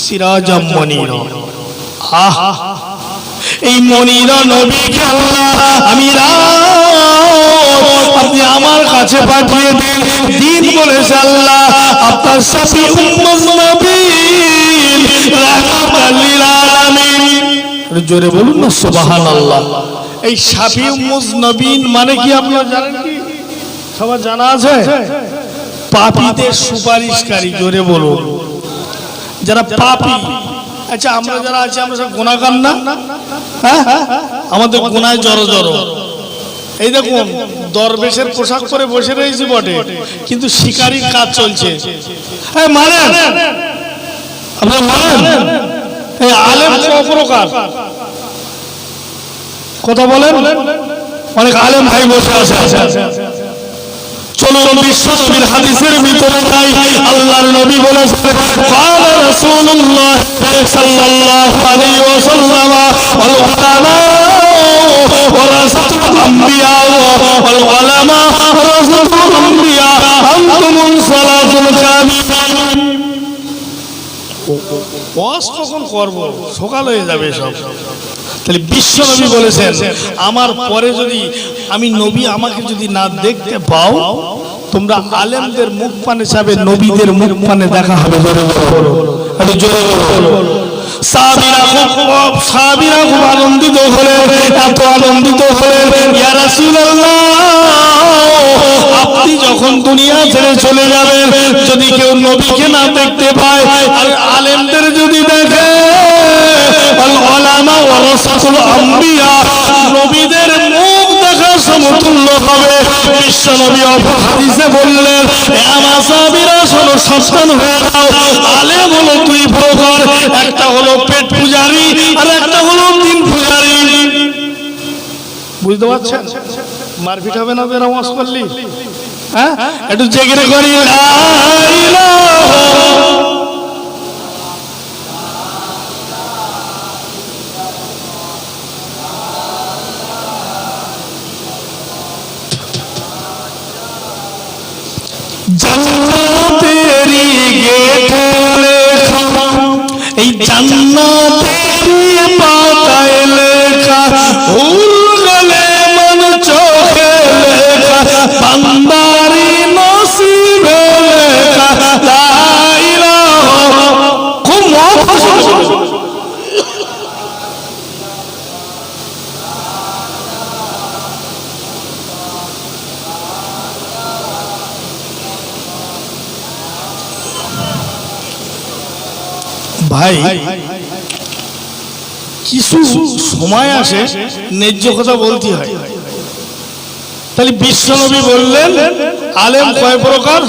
S1: সিরাজাম মুনীরা। আহা, এই মুনীরা নবীকে আল্লাহ আমি আপনি আমার কাছে পাঠিয়ে দিন। দিন বলেছে আল্লাহ আপনার সাথী উম্মত নবী রাহমাতাল লিল আলামিন। জোরে বলুন না সুবহানাল্লাহ। এই শাফিউল মুজনবিন মানে কি আপনারা জানেন কি? সবার জানা আছে? পাপীদের সুপারিশকারী। জোরে বলুন। যারা পাপী, আচ্ছা আমরা যারা আছি আমরা সব গুনাহগার না? হ্যাঁ, আমাদের গুনায় জড়ো জড়ো। এই দেখুন দরবেশের পোশাক পরে বসে রয়েছি বটে, কিন্তু শিকারীর কাজ চলছে। মানেন আপনারা মানেন? এই আলেম কত প্রকার কথা বলেন? অনেক আলেম ভাই বসে আছে। চলুন বিশ্ব নবীর হাদিসের ভিতরে যাই। আল্লাহর নবী বলেছেন, قال رسول الله صلى الله عليه وسلم والعلماء ورثة الأنبياء والعلماء ورثة الأنبياء أنتم الصلاة الكاملة। ওয়াজ কখন করব? সকাল হয়ে যাবে সব। তাহলে বিশ্ব নবী বলেছেন আমার পরে যদি আমি নবী আমাকে যদি না দেখতে পাও, তোমরা আলেমদের মুখ পানে যাবে, নবীদের মুখ পানে দেখা হবে। জোরে বলো। সাহাবীরা খুব আনন্দিত হলেন, এত আনন্দিত হলেন, ইয়া রাসূলুল্লাহ আপনি যখন দুনিয়া ছেড়ে চলে যাবেন, যদি কেউ নবীকে না দেখতে পায় আর আলেমদের যদি দেখে, আল উলামা ওয়ারাসাতুল আম্বিয়া, নবীদের মুখ দেখার সমতুল্য হবে। বিশ্ব নবী হাদিসে বললেন, হে আমার সাহাবীরা শোনো, সাবধান হয়ে যাও, আলেম হলো দুই প্রকার, একটা হলো পেট পূজারী আর একটা হলো দিন পূজারী। বুঝতে পারছেন? মারপিট হবে না বের আওয়াজ করলি? হ্যাঁ, একটু জেগে করি লা ইলাহা। জান্নাতেরি গেট লেখা, এই জান্নাতেরি পাতায় লেখা, ভুল গেলে মন চোখে লেখা, বান্দারি নসিবে লেখা, লা ইলাহা। খুব মহব্বত। ভাই, কিছু সময় আসে ন্যায্য কথা বলতে হয়। তাহলে বিশ্বনবী বললেন আলেম কয় প্রকার?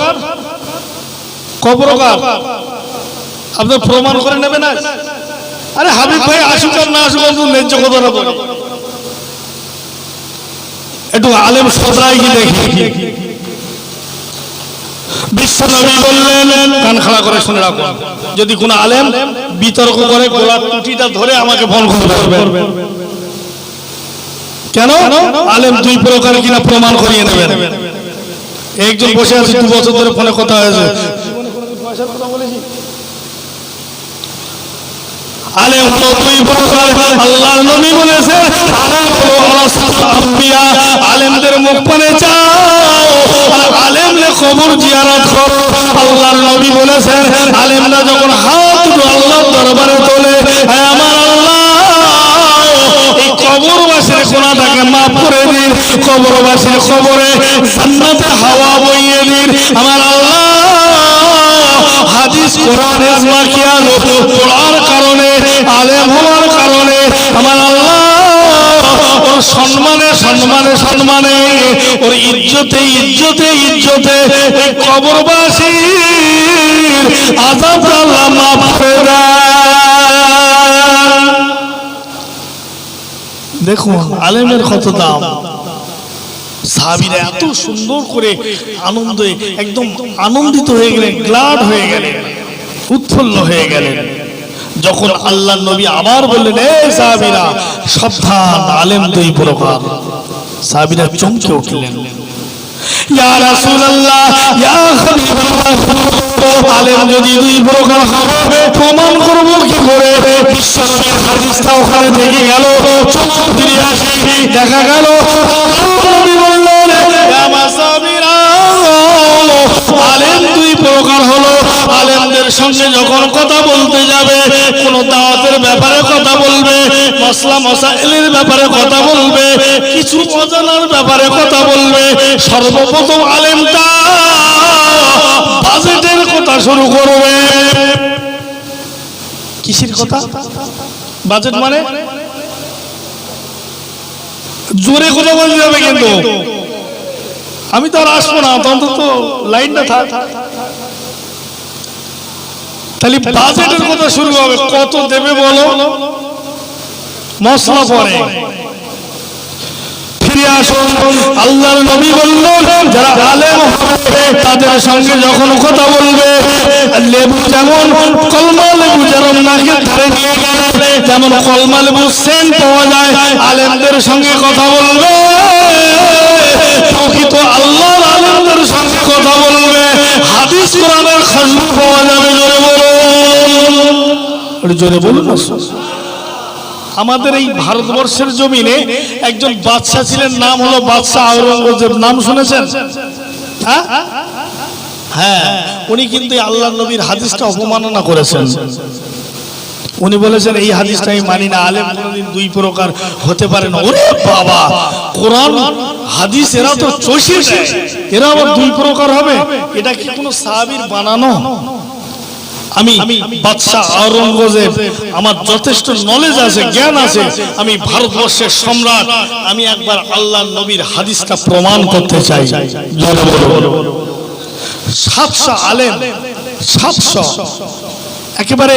S1: ক প্রকার? আপনি প্রমাণ করে নেবেন। আরে হাবিব ভাই আসুক আর না আসুক, ন্যায্য কথাটা বলে একটু আলেম সদরাই কি দেখি। বিশ্বনবী বললেন, কান খাড়া করে শুনে রাখো, যদি কোন আলেম বিতর্ক করে গলার টুটিটা ধরে আমাকে ফোন করবে। কেন? আলেম দুই প্রকার কিনা প্রমাণ করিয়ে নেবেন। একজন বসে আছে 2 বছর ধরে ফোনে কথা হয়েছে, আলেম হলো দুই প্রকার। আল্লাহর নবী বলেছেন আলেম হলো ওয়ারাসাতুল আম্বিয়া, আলেমদের মুখ পানে চাও আর আলেমরে কবর জিয়ারত করো। আল্লাহর নবী বলেছেন আলেমরা যখন হাত দুটো আল্লাহর দরবারে তোলে, হে আমার আল্লাহ এই কবরবাসীর গুনাহটাকে maaf করে দিন, কবরবাসীর কবরে জান্নাতে হাওয়া বইয়ে দিন আমার আল্লাহ। হাদিস কোরআন ইজমা কিয়াল পড়ার কারণে, আলেম হওয়ার কারণে আমার আল্লাহ ওর সম্মানে সম্মানে সম্মানে, ওর ইজ্জতে ইজ্জতে ইজ্জতে এই কবরবাসীর আযাব আল্লাহ maaf করে দেন। দেখুন আলেমের কত দাম। সাহাবীরা এত সুন্দর করে আনন্দে একদম আনন্দিত হয়ে গেলেন, গ্লাড হয়ে গেলেন, উৎফুল্ল হয়ে গেলেন। যখন আল্লাহর নবী আবার বললেন, এ সাহাবীরা সাবধান, আলেম দুই প্রকার, সাহাবীরা চমকে উঠলেন। ইয়া রাসূলুল্লাহ, ইয়া হাবিবাল্লাহ, আলেম যদি দুই প্রকার হবে প্রমাণ করব কি করে? বিশ্বনবীর হাদিসটা ওখানে থেকে গেল, চমক ফিরে আসে, দেখা গেল নবী বললেন, ইয়া মাসাবিরা, আলেম দুই প্রকার হলো। আলেমদের সঙ্গে যখন কথা বলতে যাবে, কোন দাওয়াতের ব্যাপারে কথা বলবে, মাসলা মাসাইলের ব্যাপারে কথা বলবে, কিছু অজানার ব্যাপারে কথা বলবে, সর্বপ্রথম আলেমটা বাজেটের কথা শুরু করবে। কিসের কথা? বাজেট মানে জোরে কথা বলতে হবে, কিন্তু আমি তো আর আসবো না, অন্তত লাইনটা থাক। তাহলে বাজেটের কথা শুরু হবে, কত দেবে বলো, মশলা পরে। ফিরে আসুন, আল্লাহর নবী বললেন যারা আলেম হবে তাদের সঙ্গে যখন কথা বলবে, লেবু যেমন কলমা লেবু যেমন নাকের ধারে নিয়ে গেলে যেমন কলমা লেবু সেন্ট পাওয়া যায়, আলেমদের সঙ্গে কথা বলবে, প্রকৃত আল্লাহর আলেমদের সঙ্গে কথা বলবে, হাদিস কোরআনের খুশবু পাওয়া যাবে। জোরে বলুন, জোরে বলুন। আমাদের এই ভারতবর্ষের জমিনে একজন বাদশা ছিলেন, নাম হলো বাদশা আওরঙ্গজেব। নাম শুনেছেন? হ্যাঁ, উনি কিন্তু আল্লাহর নবীর হাদিসটা অপমাননা করেছেন। উনি বলেছেন এই হাদিসটা আমি মানি না, আলেম কোনদিন দুই প্রকার হতে পারে না। ওরে বাবা, কোরআন হাদিস এরা তো চষে দেয়, এরা আবার দুই প্রকার হবে? এটা কি কোনো সাহাবীর বানানো? আমি বাদশাহ আওরঙ্গজেব, আমার যথেষ্ট নলেজ আছে, জ্ঞান আছে, আমি ভারতবর্ষের সম্রাট, আমি একবার আল্লাহর নবীর হাদিসটা প্রমাণ করতে চাই। 700 আলেম, 700 একেবারে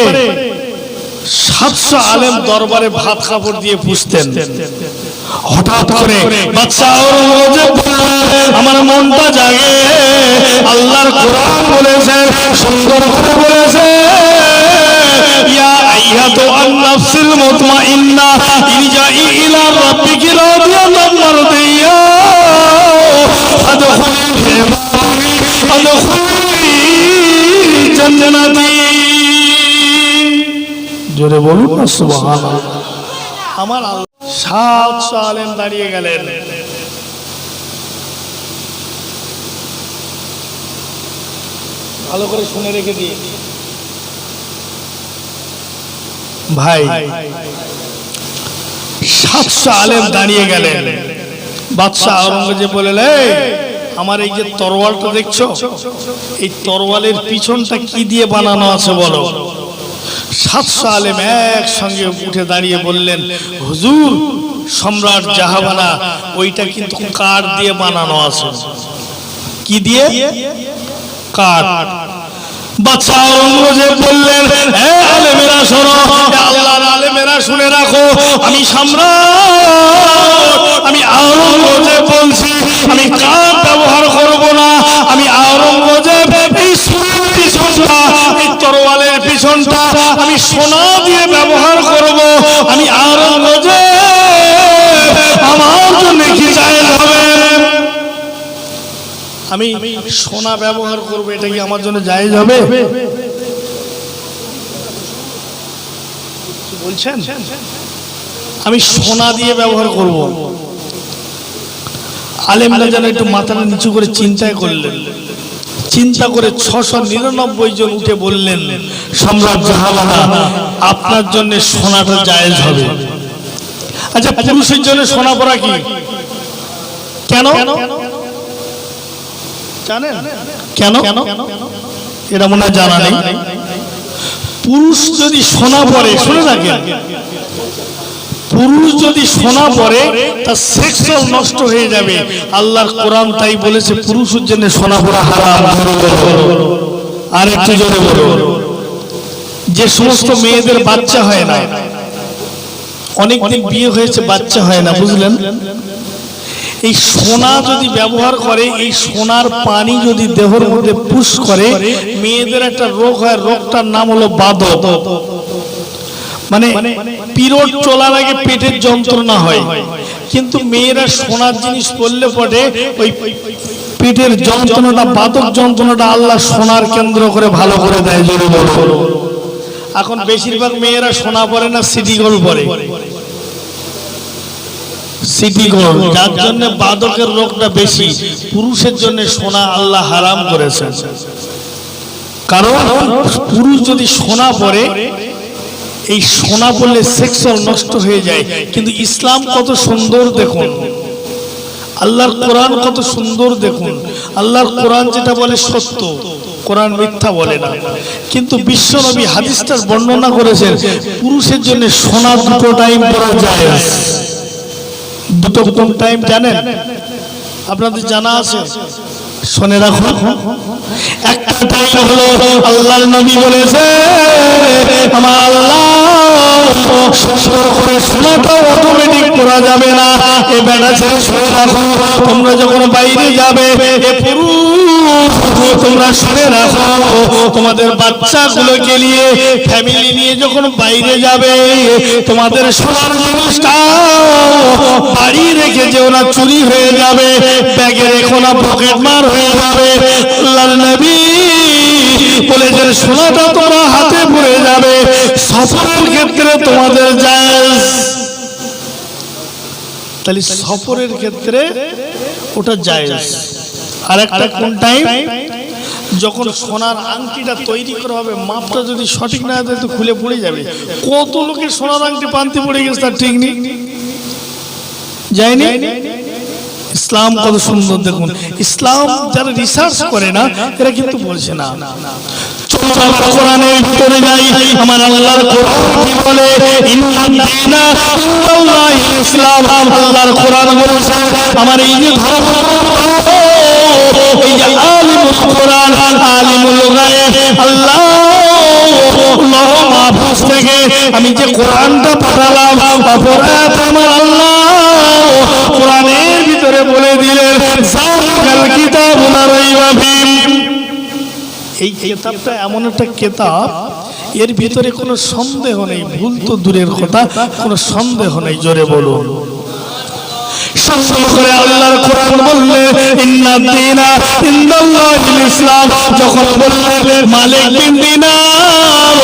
S1: 700 আলেম দরবারে ভাত কাপড় দিয়ে পুষতেন। হঠাৎ করে বাদশাহ আওরঙ্গজেব বললেন, আমার মনটা জাগে, আল্লাহর কোরআন বলেছে, সুন্দর করে বলেছে, ইয়া আইয়াতুন নাফসুল মুতমাইন্না ইরজাই ইলা রাব্বিকি রাদিয়াতান মারদিয়া আদখুলি জান্নাতি। জোরে বলুন না সুবহানাল্লাহ। আমার 700 আলেম দাঁড়িয়ে গেলেন। ভালো করে শুনে রেখে দিয়ে ভাই, 700 আলেম দাঁড়িয়ে গেলেন। বাদশাহ আওরঙ্গজেব বললেন, এই আমার এই যে তরোয়ালটা দেখছো, এই তরোয়ালের পিছনটা কি দিয়ে বানানো আছে বলো? 700 আলেম একসঙ্গে উঠে দাঁড়িয়ে বললেন, হুজুর, সম্রাট জাহাবানা, ওইটা কিন্তু কাঠ দিয়ে বানানো আছে। কি দিয়ে? কাঠ। বাদশাহ আওরঙ্গজেব বললেন, হে আলেমেরা শোনো, আল্লাহর আলেমেরা শুনে রাখো, আমি সম্রাট, আমি আওরঙ্গজেব বলছি, আমি কাঠ ব্যবহার করব না, আমি আওরঙ্গজেব এই পিছনটা, এই তরোয়ালের পিছনটা আমি সোনা দিয়ে ব্যবহার করব। আমি আওরঙ্গজেব, আমার জন্য কি জায়েজ হবে? আমি সোনা ব্যবহার করব, এটা কি আমার জন্য জায়েজ হবে? বলছেন আমি সোনা দিয়ে ব্যবহার করব। আলেমরা যেন একটু মাথাটা নিচু করে চিন্তায় করলেন। চিন্তা করে 699 জন উঠে বললেন, সম্রাট জাহাবানা, আপনার জন্য সোনাটা জায়েজ হবে। আচ্ছা, পুরুষের জন্য সোনা পরা কি? কেন জানেন? কেন? এটা মনে হয় জানা নেই। পুরুষ যদি সোনা পরে, শুনে রাখেন, পুরুষ যদি সোনা পরে তার সেক্সুয়াল নষ্ট হয়ে যাবে। আল্লাহর কোরআন তাই বলেছে, পুরুষের জন্য সোনা পরা হারাম। আর একটু জোরে বলো, যে সমস্ত মেয়েদের বাচ্চা হয় না, অনেকদিন বিয়ে হয়েছে বাচ্চা হয় না, বুঝলেন, এই সোনা যদি ব্যবহার করে, এই সোনার পানি যদি দেহের মধ্যে পুশ করে, মেয়েদের একটা রোগ হয়, রোগটার নাম হলো বাদক। মানে পিরিয়ড চলার আগে পেটের যন্ত্রণা হয়, কিন্তু মেয়েরা সোনার জিনিস পরলে পরে ওই পেটের যন্ত্রণাটা, বাদক যন্ত্রণাটা আল্লাহ সোনার কেন্দ্র করে ভালো করে দেয়। জোরে বলো। এখন বেশিরভাগ মেয়েরা সোনা পরে না, সিটি গোল্ড পরে। সিটি গোল্ড, যার জন্য বাদকের রোগটা বেশি। পুরুষের জন্য সোনা আল্লাহ হারাম করেছে, কারণ পুরুষ যদি সোনা পরে, এই সোনা পড়লে সেক্সুয়াল নষ্ট হয়ে যায়। কিন্তু ইসলাম কত সুন্দর দেখুন, আল্লাহর কোরআন কত সুন্দর দেখুন। আল্লাহর কোরআন যেটা বলে সত্য, কোরআন মিথ্যা বলে না। কিন্তু বিশ্বনবী হাদিসটার বর্ণনা করেছেন, পুরুষের জন্য সোনা দুটো টাইম পরা যায়। দুটো কোন টাইম জানেন? আপনাদের জানা আছে? শুনে রাখুন। একটা টাইম হলো আল্লাহর নবী বলেছে, আমার আল্লাহ সুন্দর করে সোনাটা অটোমেটিক করা যাবে না। এ বেটা ছেড়ে শুনে রাখো, তোমরা যখন বাইরে যাবে, এ পুরুষ তোমরা শুনে রাখো, তোমাদের বাচ্চাগুলোকে নিয়ে, ফ্যামিলি নিয়ে যখন বাইরে যাবে, তোমাদের সোনার জিনিসটা বাড়ি রেখে যেও না, চুরি হয়ে যাবে, ব্যাগে রেখো না, পকেট মার হয়ে যাবে। আল্লাহর নবী বলেছেন, সোনাটা তোমার হাতে পড়ে যাবে, সফরের ক্ষেত্রে তোমাদের জায়েজ। তাহলে সফরের ক্ষেত্রে ওটা জায়েজ। আর একটা কোন টাইম? যখন সোনার আংটিটা তৈরি করা হবে মাপটা যদি সঠিক না হয় তো খুলে পড়ে যাবে। কত লোকের সোনার আংটি পান্তি পড়ে গেছে তার ঠিক নেই, যায়নি। ইসলাম কত সুন্দর দেখুন, ইসলাম যারা রিসার্চ করে না এরা কিন্তু বলছে না। কোরআনের ভিতরে যাই, আমার আল্লাহর কোরআন কি বলে, ইন্নাল্লাযীনা ইনদাল্লাহিল ইসলাম, আল্লাহর কোরআন বলেছে আমার এই যে ধর্ম, এই যে আলিমুল কোরআন, আলিমুল গায়ব, আল্লাহ লৌহ মাহফুজ থেকে আমি যে কোরআনটা পাঠালাম, অপরাধ আমার আল্লাহ কোরআনের ভিতরে বলে দিলেন যালিকাল কিতাবু লা রাইবা ফীহি। এই কিতাবটা এমন একটা কিতাব এর ভিতরে কোনো সন্দেহ নেই, ভুল তো দূরের কথা, কোনো সন্দেহ নেই, জোরে বলুন। সঙ্গে করে আল্লাহর কোরআন বললে ইন্নাদ-দীনা ইনদাল্লাহিল ইসলাম, যখন বললেন মালিক বিন দিনার,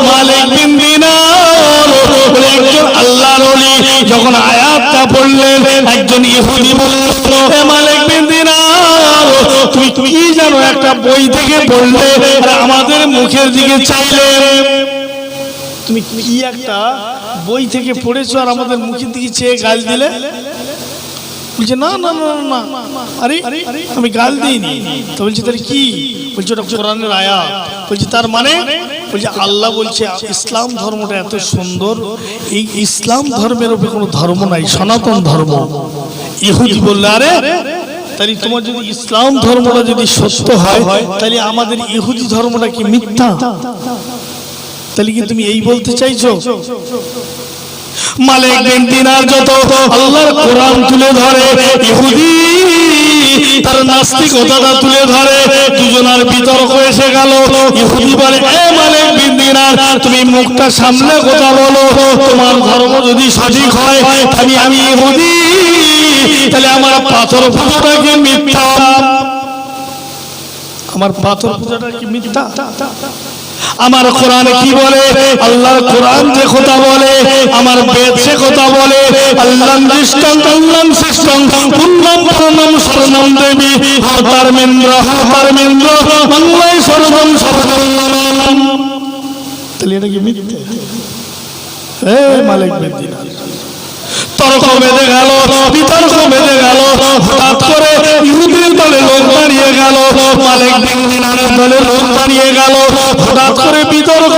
S1: মালিক বিন দিনার বলে একজন আল্লাহর ওলি, যখন আয়াতটা পড়লেন একজন ইহুদি বলল হে মালিক বিন দিনার তুমি কি জানো একটা বই থেকে পড়লে আর আমাদের মুখের দিকে চাইলে, তুমি কি একটা বই থেকে পড়েছো আর আমাদের মুখের দিকে চেয়ে গাল দিলে? বলছে না না না না, আরে আমি গাল দিইনি। তো বলছে তাহলে কি? বলছে ওটা কোরআনের আয়াত। বলছে তার মানে? বলছে আল্লাহ বলছে ইসলাম ধর্মটা এত সুন্দর, এই ইসলাম ধর্মের উপরে কোনো ধর্ম নাই, সনাতন ধর্ম। ইহুদি বললে আরে তাহলে তোমার যদি ইসলাম ধর্মটা যদি সত্য হয় তাহলে আমাদের ইহুদি ধর্মটা কি মিথ্যা? তাহলে কি তুমি এই বলতে চাইছো? মালিক বিন দিনার যত আল্লাহর কোরআন তুলে ধরে, ইহুদি তার নাস্তিকতাটা তুলে ধরে, দুজনের বিতর্ক এসে গেল। ইহুদি বলে এ মালিক বিন দিনার তুমি মুখটা সামনে কথা বলো, তোমার ধর্ম যদি সঠিক হয় তাহলে আমি ইহুদি, তাহলে আমার পাথর পূজাটা কি মিথ্যা? আমার পাথর পূজাটা কি মিথ্যা? আমার কোরআন কি বলে? আল্লাহর কোরআন যে কথা বলে, আমার বেদ সে কথা বলে, আল্লাহর দৃষ্টান্ত আল্লাহর সৃষ্টান্ত পূর্ণম পূর্ণম শরণম দেবী হতারমেন্দ্র হতারমেন্দ্র বাংলায় সর্বম সর্বম। তাহলে এটা কি মিথ্যে? হে মালিক বিন দিনার, তর্ক বেঁধে গেল, বিতর্ক বেঁধে গেল, হঠাৎ করে ইহুদির দলে লোক দাঁড়িয়ে গেল, মালিক বিন দিনারের দলে লোক দাঁড়িয়ে গেল, হঠাৎ করে বিতর্ক।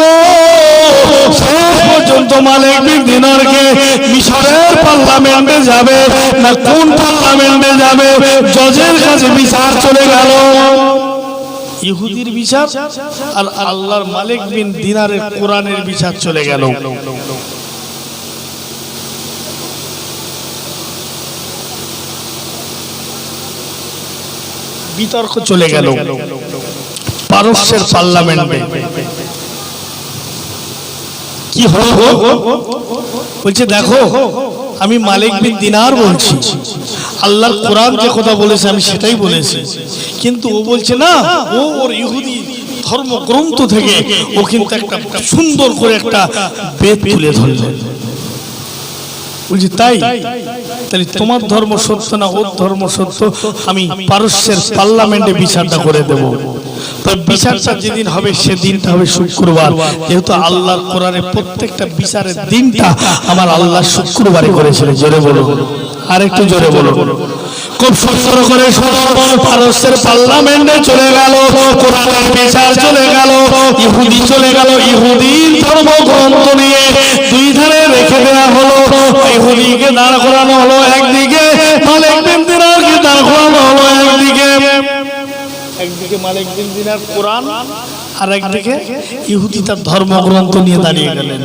S1: শেষ পর্যন্ত মালিক বিন দিনারকে মিশরের পার্লামেন্টে যাবে না কোন পার্লামেন্টে যাবে, জজের কাছে বিচার চলে গেল। ইহুদির বিচার আর আল্লাহর মালিক বিন দিনারের কোরআনের বিচার চলে গেল। বিতর্ক চলে গেল পারস্যের পার্লামেন্টে। কি হলো? বলছে দেখো আমি মালিক বিন দিনার বলছি, আল্লাহর কোরআন যে কথা বলেছে আমি সেটাই বলেছি, কিন্তু ও বলছে না, ও ওর ইহুদি ধর্মগ্রন্থ থেকে ও কিন্তু একটা সুন্দর করে একটা বেদ তুলে ধরলো। বলছি তাই? তাহলে তোমার ধর্ম সত্য না ওর ধর্ম সত্য, আমি পারস্যের পার্লামেন্টে বিচারটা করে দেব। তবে বিচারটা যেদিন হবে সেদিনটা হবে শুক্রবার, যেহেতু আল্লাহর কোরআনের প্রত্যেকটা বিচারের দিনটা আমার আল্লাহ শুক্রবারে করেছিলেন। জোরে বলো, আর একটু জোরে বলো। খুব সুন্দর করে পারস্যের পার্লামেন্টে চলে গেল, কোরআনের বিচার চলে গেল, ইহুদি চলে গেল, ইহুদির ধর্মগ্রন্থ নিয়ে দুই ধারে রেখে দেওয়া হলো। ইহুদিকে দাঁড় করানো হলো একদিকে, মালিক বিন দিনারকে দাঁড় করানো হলো একদিকে। একদিকে মালিক বিন দিনার কোরআন আর একদিকে ইহুদি তার ধর্মগ্রন্থ নিয়ে দাঁড়িয়ে গেলেন।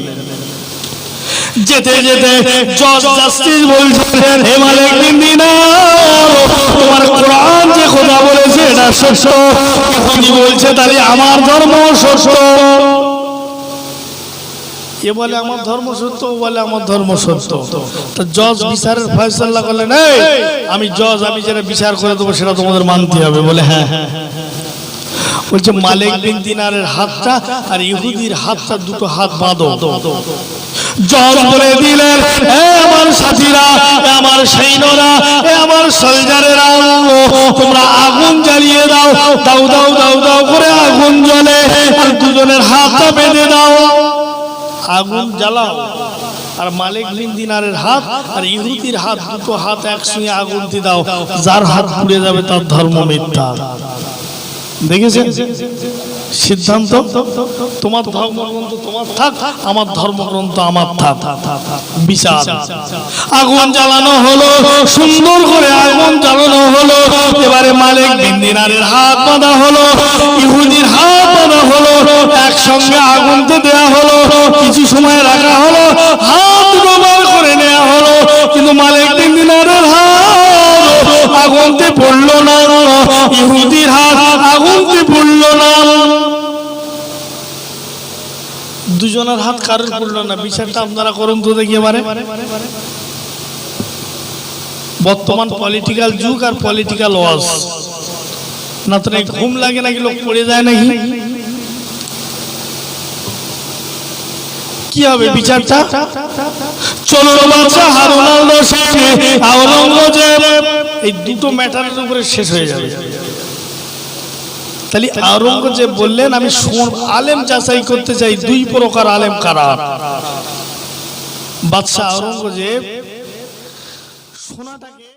S1: যেতে যেতে জজ জাস্টিস বলছেন হে মালিক বিন দিনার তোমার কোরআন যে কথা বলেছে এটা সত্য। ইহুদি বলছে তাহলে আমার ধর্ম সত্য। এ বলে আমার ধর্ম সত্য, ও বলে আমার ধর্ম সত্য। তো জজ বিচারের ফয়সালা করলেন এই আমি জজ, আমি যেটা বিচার করে দেবো সেটা তোমাদের মানতে হবে। বলে হ্যাঁ। বলছে মালিক বিন দিনারের হাতটা আর ইহুদির হাতটা দুটো হাত বাঁধো, জব করে দিলেন, এ আমার সাথীরা, এ আমার সৈন্যরা, এ আমার সোলজারেরা, তোমরা আগুন জ্বালিয়ে দাও। দাও দাও দাও দাও করে আগুন জ্বলে, আর দুজনের হাতটা বেঁধে দাও। আগুন জ্বালাও, আর মালিক বিন দিনারের হাত আর ইহুদির হাত, দুটো হাত একসঙ্গে আগুন দিয়ে দাও। যার হাত পুড়ে যাবে তার ধর্ম মিথ্যা। দেখেছেন সিদ্ধান্ত? তোমার ধর্মগ্রন্থ তোমার থাক, আমার ধর্মগ্রন্থ আমার থাক। বিচার। আগুন জ্বালানো হলো, সুন্দর করে আগুন জ্বালানো হলো। এবারে মালিক বিন দিনারের হাত বাঁধা হলো, ইহুদির হাত বাঁধা হলো, একসঙ্গে আগুনতে দেয়া হলো। কিছু সময় রাখা হলো, হাত ডোবার করে নেওয়া হলো, কিন্তু মালিক বিন দিনারের হাত আগুনতে পড়লো না, ইহুদির হাত আগুনতে পড়লো না। দুজনের হাত কারোর পড়লো না। বিচারটা আপনারা করুন তো দেখি এবারে। বর্তমান পলিটিক্যাল যুগ আর পলিটিক্যাল ওয়াজ, না তো ঘুম লাগে নাকি, লোক পড়ে যায় নাকি? কি হবে বিচারটা? চলো বাদশা হারুন আল রশিদ, আওরঙ্গজেব, এই দুটো ম্যাটারের উপরে শেষ হয়ে যাবে। তাহলে আওরঙ্গজেব বললেন, আমি আলেম যাচাই করতে চাই, দুই প্রকার আলেম কারা। বাদশা আওরঙ্গজেব সোনাটাকে